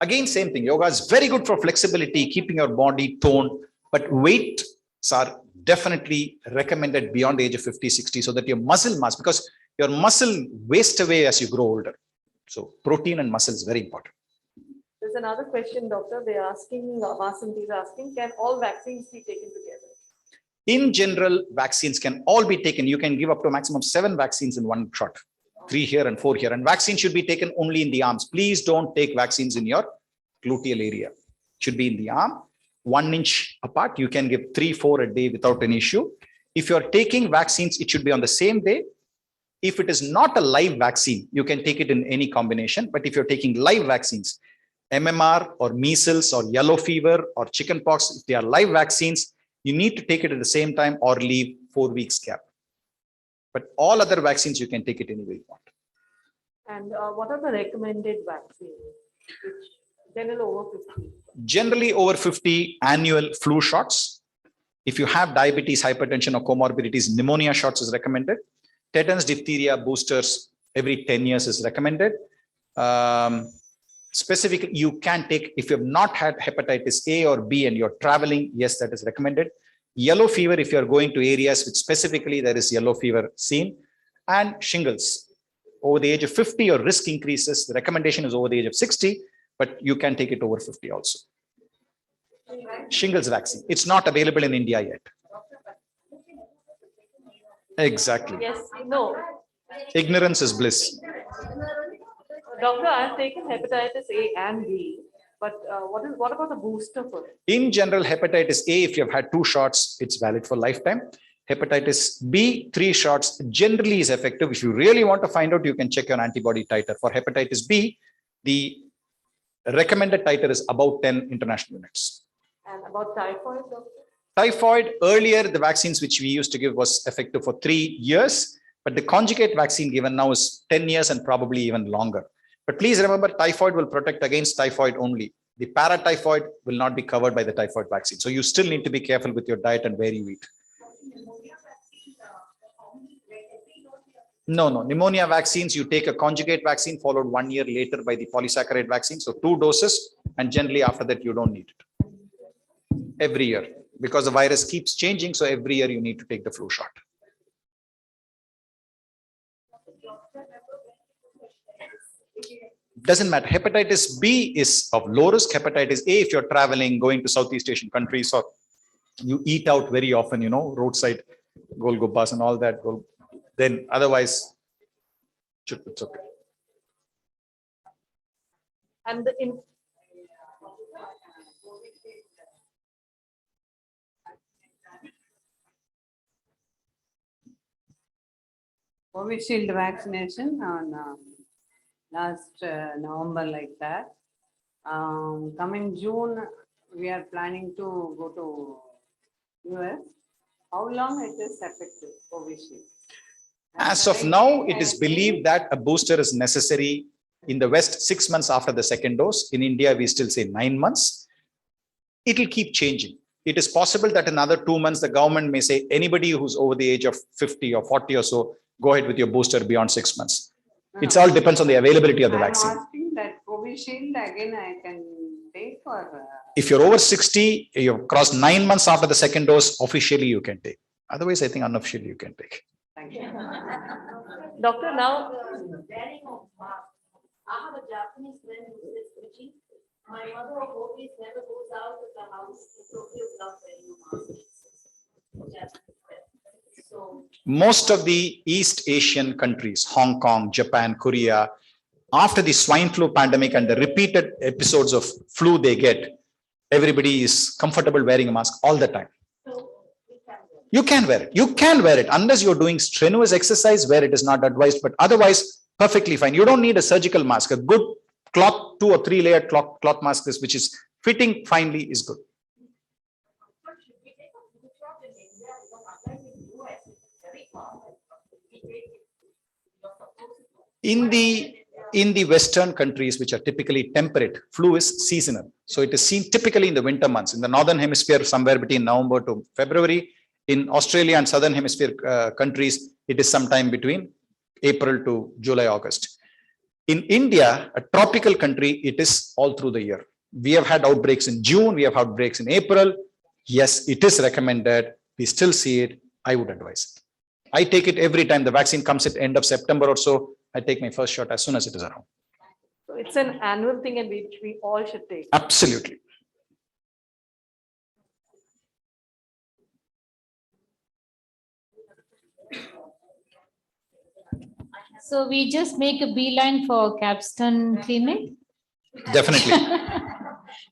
Again, same thing. Yoga is very good for flexibility, keeping your body toned, but weights are definitely recommended beyond the age of 50, 60, so that your muscle mass, because your muscle wastes away as you grow older. So protein and muscle is very important. There's another question, doctor. They're asking, Vasanthi is asking, can all vaccines be taken together? In general, vaccines can all be taken. You can give up to a maximum of 7 vaccines in one shot, 3 here and 4 here. And vaccines should be taken only in the arms. Please don't take vaccines in your gluteal area. It should be in the arm, 1 inch apart. You can give 3, 4 a day without an issue. If you're taking vaccines, it should be on the same day. If it is not a live vaccine, you can take it in any combination. But if you're taking live vaccines, MMR or measles or yellow fever or chickenpox, if they are live vaccines, you need to take it at the same time or leave 4 weeks gap. But all other vaccines, you can take it any way you want. And what are the recommended vaccines? General over 50. Generally over 50, annual flu shots. If you have diabetes, hypertension or comorbidities, pneumonia shots is recommended. Tetanus, diphtheria boosters every 10 years is recommended. Specifically, you can take, if you have not had hepatitis A or B and you're traveling, yes, that is recommended. Yellow fever, if you're going to areas which specifically there is yellow fever seen, and shingles. Over the age of 50, your risk increases. The recommendation is over the age of 60, but you can take it over 50 also. Shingles vaccine. It's not available in India yet. Exactly. Yes, no. Ignorance is bliss. Doctor, I've taken hepatitis A and B, but what about the booster for it? In general, hepatitis A, if you have had 2 shots, it's valid for lifetime. Hepatitis B, 3 shots generally is effective. If you really want to find out, you can check your antibody titer. For hepatitis B, the recommended titer is about 10 international units. And about typhoid, doctor? Typhoid, earlier, the vaccines which we used to give was effective for 3 years, but the conjugate vaccine given now is 10 years and probably even longer. But please remember, typhoid will protect against typhoid only. The paratyphoid will not be covered by the typhoid vaccine. So you still need to be careful with your diet and where you eat. No. Pneumonia vaccines, you take a conjugate vaccine followed 1 year later by the polysaccharide vaccine. So 2 doses, and generally after that, you don't need it. Every year, because the virus keeps changing. So every year you need to take the flu shot. Doesn't matter. Hepatitis B is of low risk. Hepatitis A, if you're traveling, going to Southeast Asian countries, or you eat out very often, roadside golgappas and all that, then otherwise, it's okay. And Covishield vaccination on last November like that. Coming June, we are planning to go to US. How long it is effective, Covishield? As of now, it is believed that a booster is necessary in the West 6 months after the second dose. In India, we still say 9 months. It will keep changing. It is possible that in another 2 months, the government may say anybody who's over the age of 50 or 40 or so, go ahead with your booster beyond 6 months. It all depends on the availability of the vaccine. I'm asking that Covishield again I can take, or if you're over 60, you've crossed 9 months after the second dose, officially you can take. Otherwise, I think unofficially you can take. thank you. doctor, now Wearing of mask. I have a Japanese friend who is preaching. My mother of always never goes out of the house in Tokyo without wearing a mask. Japanese friend. So Most of the East Asian countries, Hong Kong, Japan, Korea, after the swine flu pandemic and the repeated episodes of flu they get, everybody is comfortable wearing a mask all the time. You can wear it. You can wear it unless you're doing strenuous exercise where it is not advised, but otherwise perfectly fine. You don't need a surgical mask. A good cloth, 2 or 3 layered cloth mask, which is fitting finely, is good. In the in the Western countries, which are typically temperate, flu is seasonal. So it is seen typically in the winter months. In the Northern Hemisphere, somewhere between November to February. In Australia and Southern Hemisphere countries, it is sometime between April to July, August. In India, a tropical country, it is all through the year. We have had outbreaks in June, we have had outbreaks in April. Yes, it is recommended. We still see it. I would advise it. I take it every time the vaccine comes at the end of September or so. I take my first shot as soon as it is around. So it's an annual thing and which we all should take. Absolutely. So we just make a beeline for Capstone Clinic. Definitely.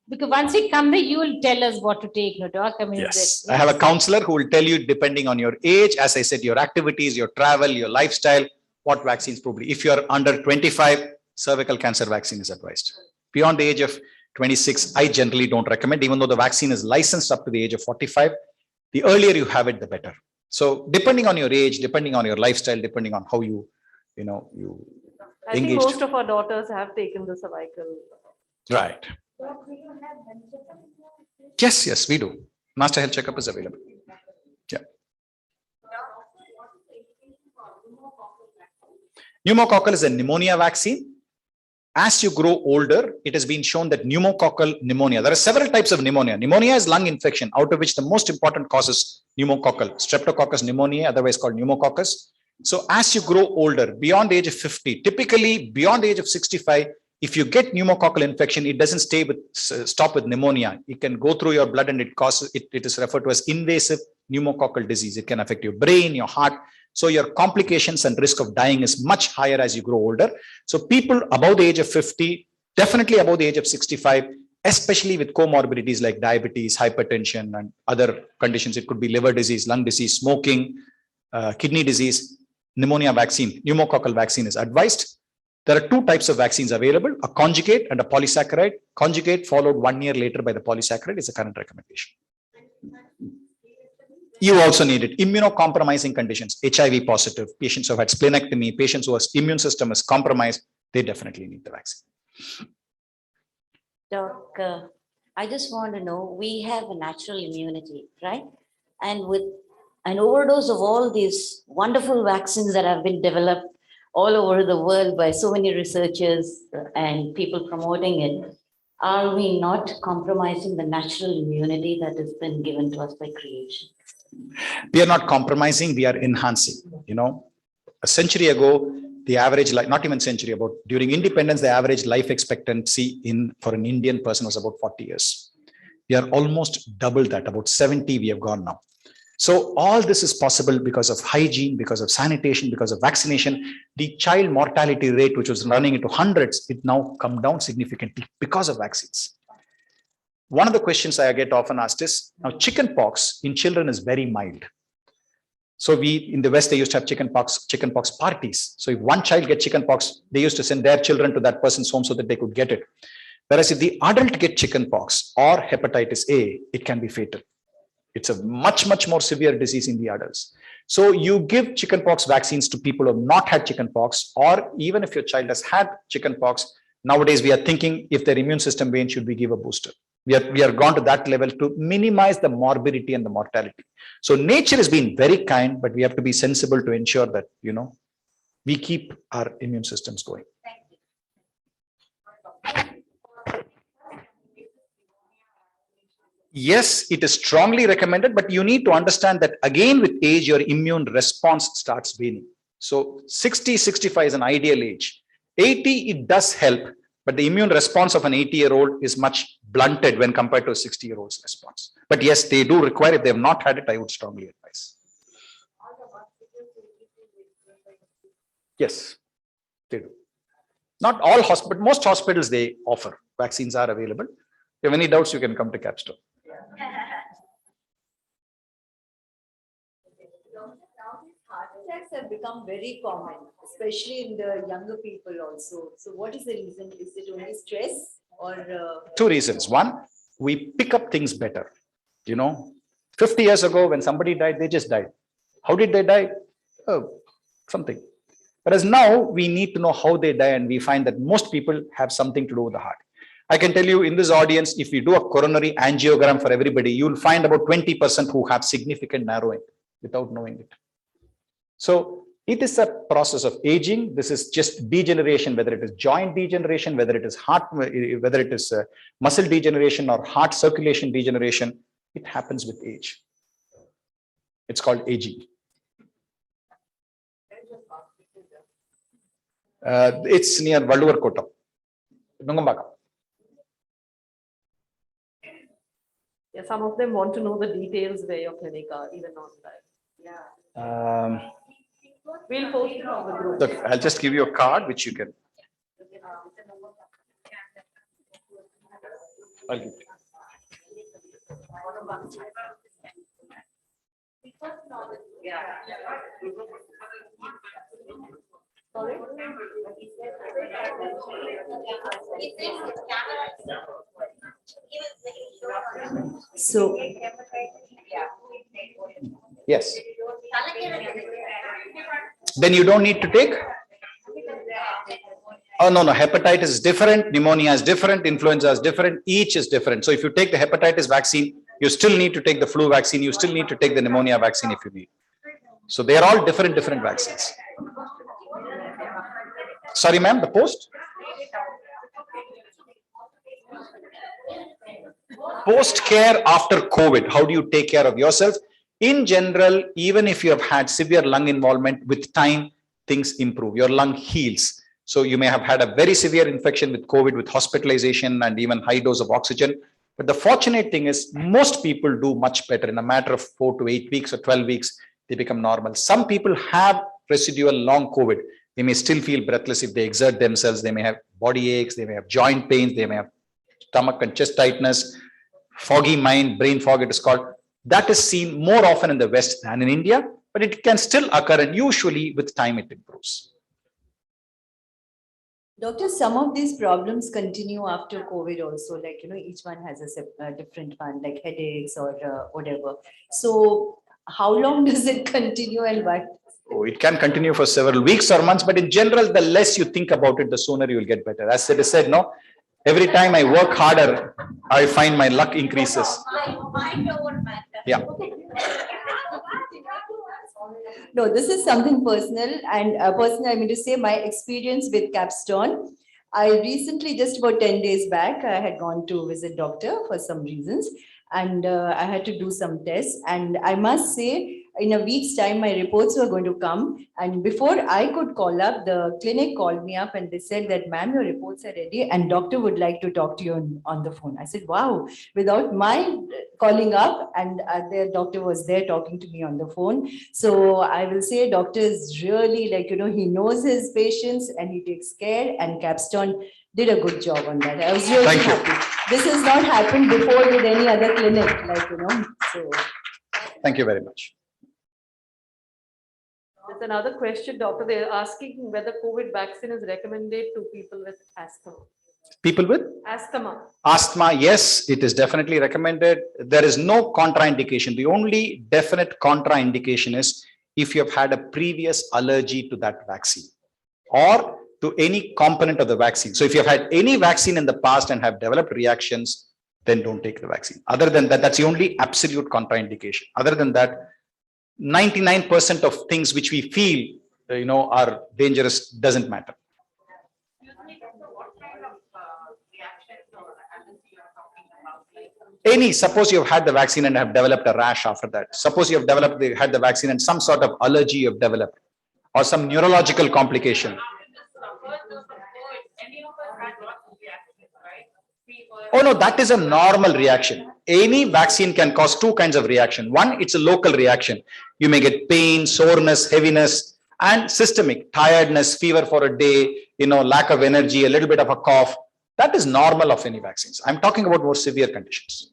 Because once we come there, you will tell us what to take, no doc? I mean, Yes. I have a counselor who will tell you, depending on your age, as I said, your activities, your travel, your lifestyle, what vaccines probably. If you are under 25, cervical cancer vaccine is advised. Beyond the age of 26, I generally don't recommend, even though the vaccine is licensed up to the age of 45. The earlier you have it, the better. So depending on your age, depending on your lifestyle, depending on how you I think engaged. most of our daughters have taken the cervical. Right. Yes, yes, we do. Master health checkup is available. Yeah. Pneumococcal is a pneumonia vaccine. As you grow older, it has been shown that pneumococcal pneumonia, there are several types of pneumonia. Pneumonia is lung infection, out of which the most important cause is pneumococcal, streptococcus pneumoniae, otherwise called pneumococcus. So as you grow older, beyond the age of 50, typically beyond the age of 65, if you get pneumococcal infection, it doesn't stop with pneumonia. It can go through your blood and it causes, it is referred to as invasive pneumococcal disease. It can affect your brain, your heart. So your complications and risk of dying is much higher as you grow older. So people above the age of 50, definitely above the age of 65, especially with comorbidities like diabetes, hypertension, and other conditions. It could be liver disease, lung disease, smoking, kidney disease. Pneumonia vaccine, pneumococcal vaccine is advised. There are two types of vaccines available, a conjugate and a polysaccharide. Conjugate followed 1 year later by the polysaccharide is the current recommendation. You also need it. Immunocompromising conditions, HIV positive, patients who have had splenectomy, patients whose immune system is compromised, they definitely need the vaccine. Doc, I just want to know, we have a natural immunity, right? And with an overdose of all these wonderful vaccines that have been developed all over the world by so many researchers and people promoting it, are we not compromising the natural immunity that has been given to us by creation? We are not compromising, we are enhancing. A century ago, the average life, not even century, about during independence, the average life expectancy for an Indian person was about 40 years. We are almost double that, about 70 we have gone now. So all this is possible because of hygiene, because of sanitation, because of vaccination. The child mortality rate, which was running into hundreds, it now come down significantly because of vaccines. One of the questions I get often asked is, now chickenpox in children is very mild. So in the West, they used to have chickenpox parties. So if one child gets chickenpox, they used to send their children to that person's home so that they could get it. Whereas if the adult get chickenpox or hepatitis A, it can be fatal. It's a much, much more severe disease in the adults. So you give chickenpox vaccines to people who have not had chickenpox, or even if your child has had chickenpox, nowadays we are thinking if their immune system wanes, should we give a booster? We are gone to that level to minimize the morbidity and the mortality. So nature has been very kind, but we have to be sensible to ensure that, we keep our immune systems going. Yes, it is strongly recommended, but you need to understand that again with age, your immune response starts waning. So 60, 65 is an ideal age. 80, it does help, but the immune response of an 80-year-old is much blunted when compared to a 60-year-old's response. But yes, they do require, if they have not had it, I would strongly advise. Yes, they do. Not all hospitals, most hospitals they offer. Vaccines are available. If you have any doubts, you can come to Capstone. Heart attacks have become very common, especially in the younger people also. So what is the reason? Is it only stress or? Two reasons. One, we pick up things better. 50 years ago when somebody died, they just died. How did they die? Oh, something. Whereas now we need to know how they die, and we find that most people have something to do with the heart. I can tell you in this audience, if we do a coronary angiogram for everybody, you'll find about 20% who have significant narrowing without knowing it. So it is a process of aging. This is just degeneration, whether it is joint degeneration, whether it is heart, whether it is muscle degeneration or heart circulation degeneration. It happens with age. It's called aging. It's near Valluvar Kottam, Nungambakam. Yeah, some of them want to know the details where your clinic are, even online. Yeah. We'll post it on the group. Look, I'll just give you a card which you can. I'll give it. Sorry? So, Yes. Then you don't need to take. Oh, no. Hepatitis is different. Pneumonia is different. Influenza is different. Each is different. So if you take the hepatitis vaccine, you still need to take the flu vaccine. You still need to take the pneumonia vaccine if you need. So they are all different vaccines. Sorry, ma'am, the post? Post care after COVID. How do you take care of yourself? In general, even if you have had severe lung involvement, with time, things improve. Your lung heals. So you may have had a very severe infection with COVID, with hospitalization and even high dose of oxygen. But the fortunate thing is most people do much better. In a matter of 4 to 8 weeks or 12 weeks, they become normal. Some people have residual long COVID. They may still feel breathless if they exert themselves. They may have body aches. They may have joint pains. They may have stomach and chest tightness, foggy mind, brain fog, it is called. That is seen more often in the West than in India, but it can still occur, and usually with time it improves. Doctor, some of these problems continue after COVID also, like, each one has a different one, like headaches or whatever. So how long does it continue and what? Oh, it can continue for several weeks or months, but in general, the less you think about it, the sooner you will get better. As it is said, no, every time I work harder, I find my luck increases. Yeah. No, this is something personal, and personally, I mean to say my experience with Capstone. I recently, just about 10 days back, I had gone to visit doctor for some reasons, and I had to do some tests. And I must say, in a week's time, my reports were going to come. And before I could call up, the clinic called me up and they said that, ma'am, your reports are ready and doctor would like to talk to you on the phone. I said, wow, without my calling up, and their doctor was there talking to me on the phone. So I will say doctor is really like, he knows his patients and he takes care, and Capstone did a good job on that. I was really happy. This has not happened before with any other clinic, so. Thank you very much. There's another question, doctor. They're asking whether COVID vaccine is recommended to people with asthma. People with? Asthma. Asthma, yes, it is definitely recommended. There is no contraindication. The only definite contraindication is if you have had a previous allergy to that vaccine or to any component of the vaccine. So if you have had any vaccine in the past and have developed reactions, then don't take the vaccine. Other than that, that's the only absolute contraindication. Other than that, 99% of things which we feel, are dangerous doesn't matter. Suppose you have had the vaccine and have developed a rash after that. Suppose you have had the vaccine and some sort of allergy you have developed or some neurological complication. Oh no, that is a normal reaction. Any vaccine can cause two kinds of reaction. One, it's a local reaction. You may get pain, soreness, heaviness, and systemic, tiredness, fever for a day, lack of energy, a little bit of a cough. That is normal of any vaccines. I'm talking about more severe conditions.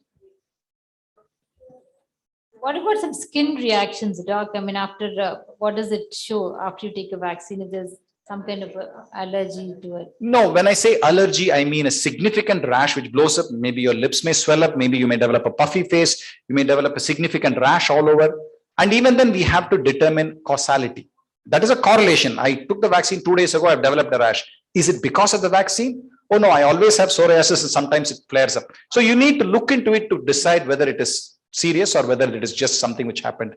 What about some skin reactions, doc? I mean, after what does it show after you take a vaccine? If there's some kind of allergy to it? No, when I say allergy, I mean a significant rash which blows up. Maybe your lips may swell up. Maybe you may develop a puffy face. You may develop a significant rash all over. And even then we have to determine causality. That is a correlation. I took the vaccine 2 days ago, I've developed a rash. Is it because of the vaccine? Oh no, I always have psoriasis and sometimes it flares up. So you need to look into it to decide whether it is serious or whether it is just something which happened,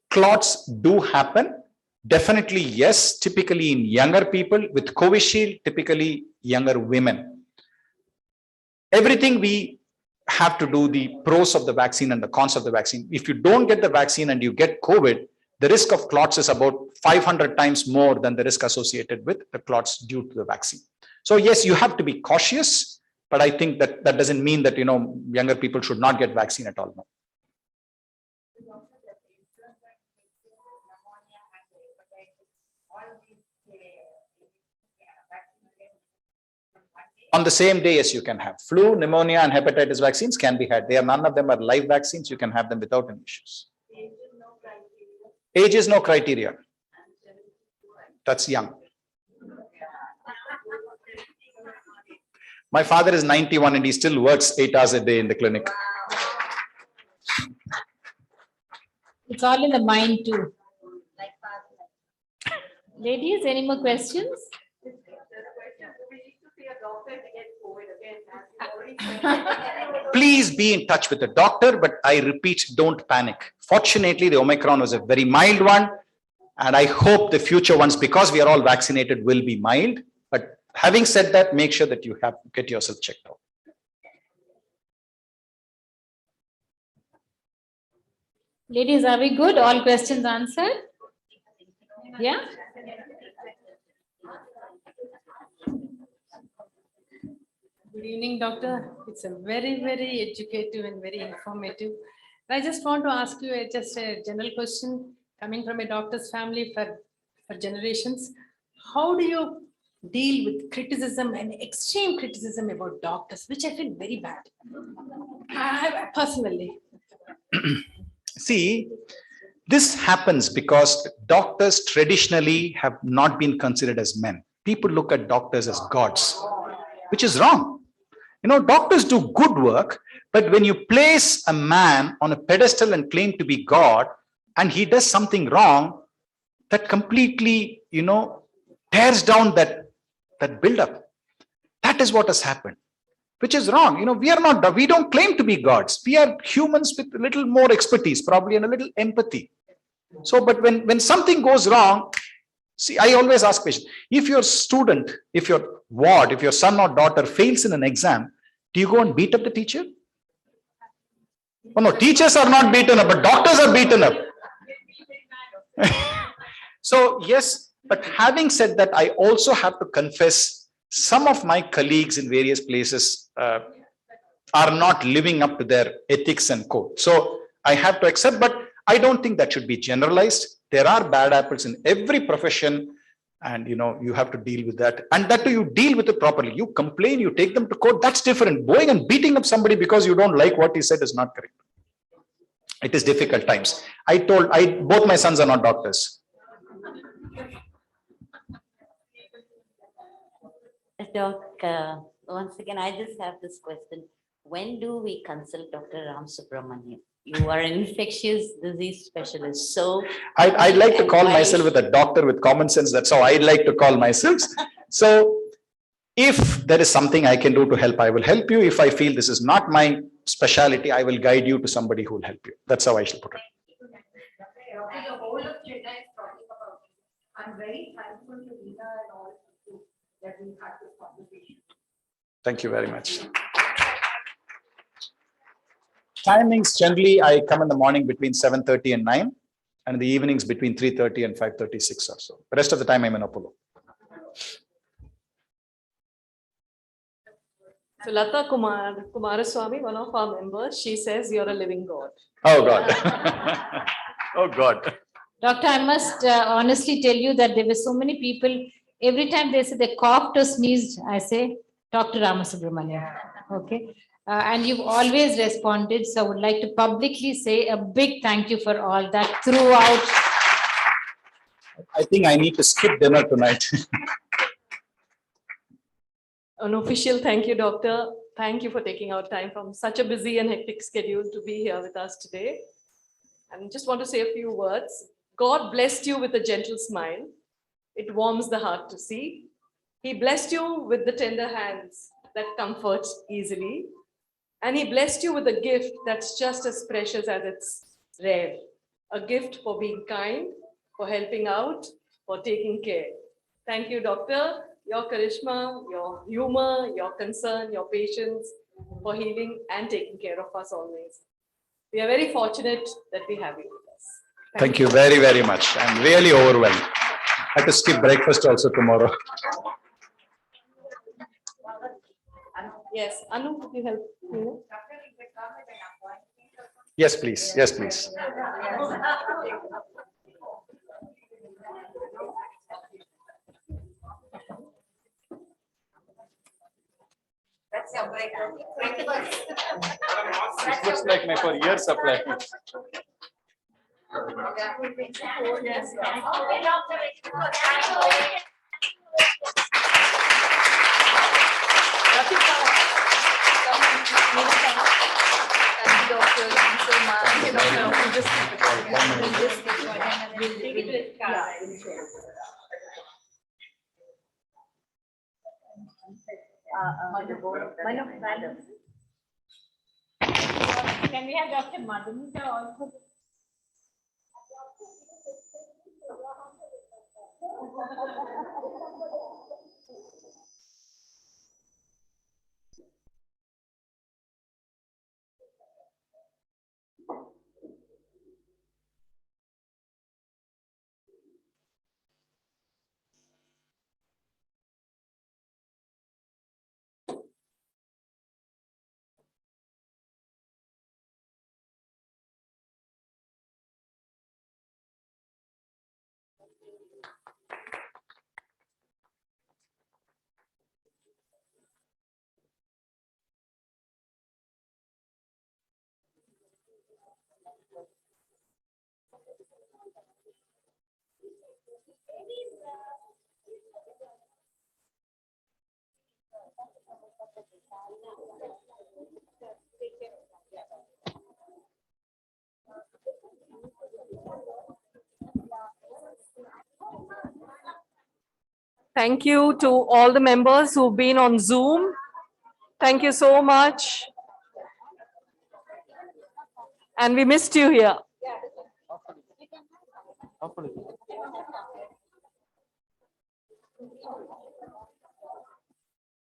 Clots do happen. Definitely, yes, typically in younger people. With Covishield, typically younger women. Everything we have to do the pros of the vaccine and the cons of the vaccine. If you don't get the vaccine and you get COVID, the risk of clots is about 500 times more than the risk associated with the clots due to the vaccine. So yes, you have to be cautious, but I think that doesn't mean that, younger people should not get vaccine at all. No. On the same day, yes, you can have flu, pneumonia, and hepatitis vaccines can be had. None of them are live vaccines. You can have them without any issues. Age is no criteria. That's young. My father is 91 and he still works 8 hours a day in the clinic. It's all in the mind too. Ladies, any more questions? Please be in touch with the doctor, but I repeat, don't panic. Fortunately, the Omicron was a very mild one, and I hope the future ones, because we are all vaccinated, will be mild. But having said that, make sure that you get yourself checked out. Ladies, are we good? All questions answered? Yeah? Good evening, doctor. It's a very, very educative and very informative. I just want to ask you just a general question coming from a doctor's family for generations. How do you deal with criticism and extreme criticism about doctors, which I feel very bad? Personally. See, this happens because doctors traditionally have not been considered as men. People look at doctors as gods, which is wrong. Doctors do good work, but when you place a man on a pedestal and claim to be God, and he does something wrong, that completely, tears down that build-up. That is what has happened, which is wrong. We don't claim to be gods. We are humans with a little more expertise, probably, and a little empathy. So, but when something goes wrong, see, I always ask questions. If your student, if your ward, if your son or daughter fails in an exam, do you go and beat up the teacher? Oh no, teachers are not beaten up, but doctors are beaten up. So yes, but having said that, I also have to confess, some of my colleagues in various places are not living up to their ethics and code. So I have to accept, but I don't think that should be generalized. There are bad apples in every profession, and you have to deal with that. And that you deal with it properly. You complain, you take them to court, that's different. Going and beating up somebody because you don't like what he said is not correct. It is difficult times. Both my sons are not doctors. Doc, once again, I just have this question. When do we consult Dr. Ramsubramanian? You are an infectious disease specialist. So I'd like to call myself with a doctor with common sense. That's how I'd like to call myself. So if there is something I can do to help, I will help you. If I feel this is not my specialty, I will guide you to somebody who will help you. That's how I shall put it. The whole of Chennai is talking about it. I'm very thankful to Rita and all of you that we had this conversation. Thank you very much. Timings, generally, I come in the morning between 7:30 and 9, and in the evenings between 3:30 and 5:36 or so. The rest of the time, I'm in Apollo. So Lata Kumaraswamy, one of our members, she says you're a living God. Oh, God. Oh, God. Doctor, I must honestly tell you that there were so many people, every time they say they coughed or sneezed, I say, Dr. Ramsubramanian. Okay. And you've always responded. So I would like to publicly say a big thank you for all that throughout. I think I need to skip dinner tonight. An official thank you, doctor. Thank you for taking out time from such a busy and hectic schedule to be here with us today. and just want to say a few words. God blessed you with a gentle smile. It warms the heart to see. He blessed you with the tender hands that comfort easily. And he blessed you with a gift that's just as precious as it's rare. A gift for being kind, for helping out, for taking care. Thank you, doctor. Your charisma, your humor, your concern, your patience for healing and taking care of us always. We are very fortunate that we have you with us. Thank you very, very much. I'm really overwhelmed. I have to skip breakfast also tomorrow. Yes, Anu, could you help me? Yes, please. Yes, please. It looks like my for year supply. Can we have Dr. Madhumita also? Thank you to all the members who've been on Zoom. Thank you so much. And we missed you here.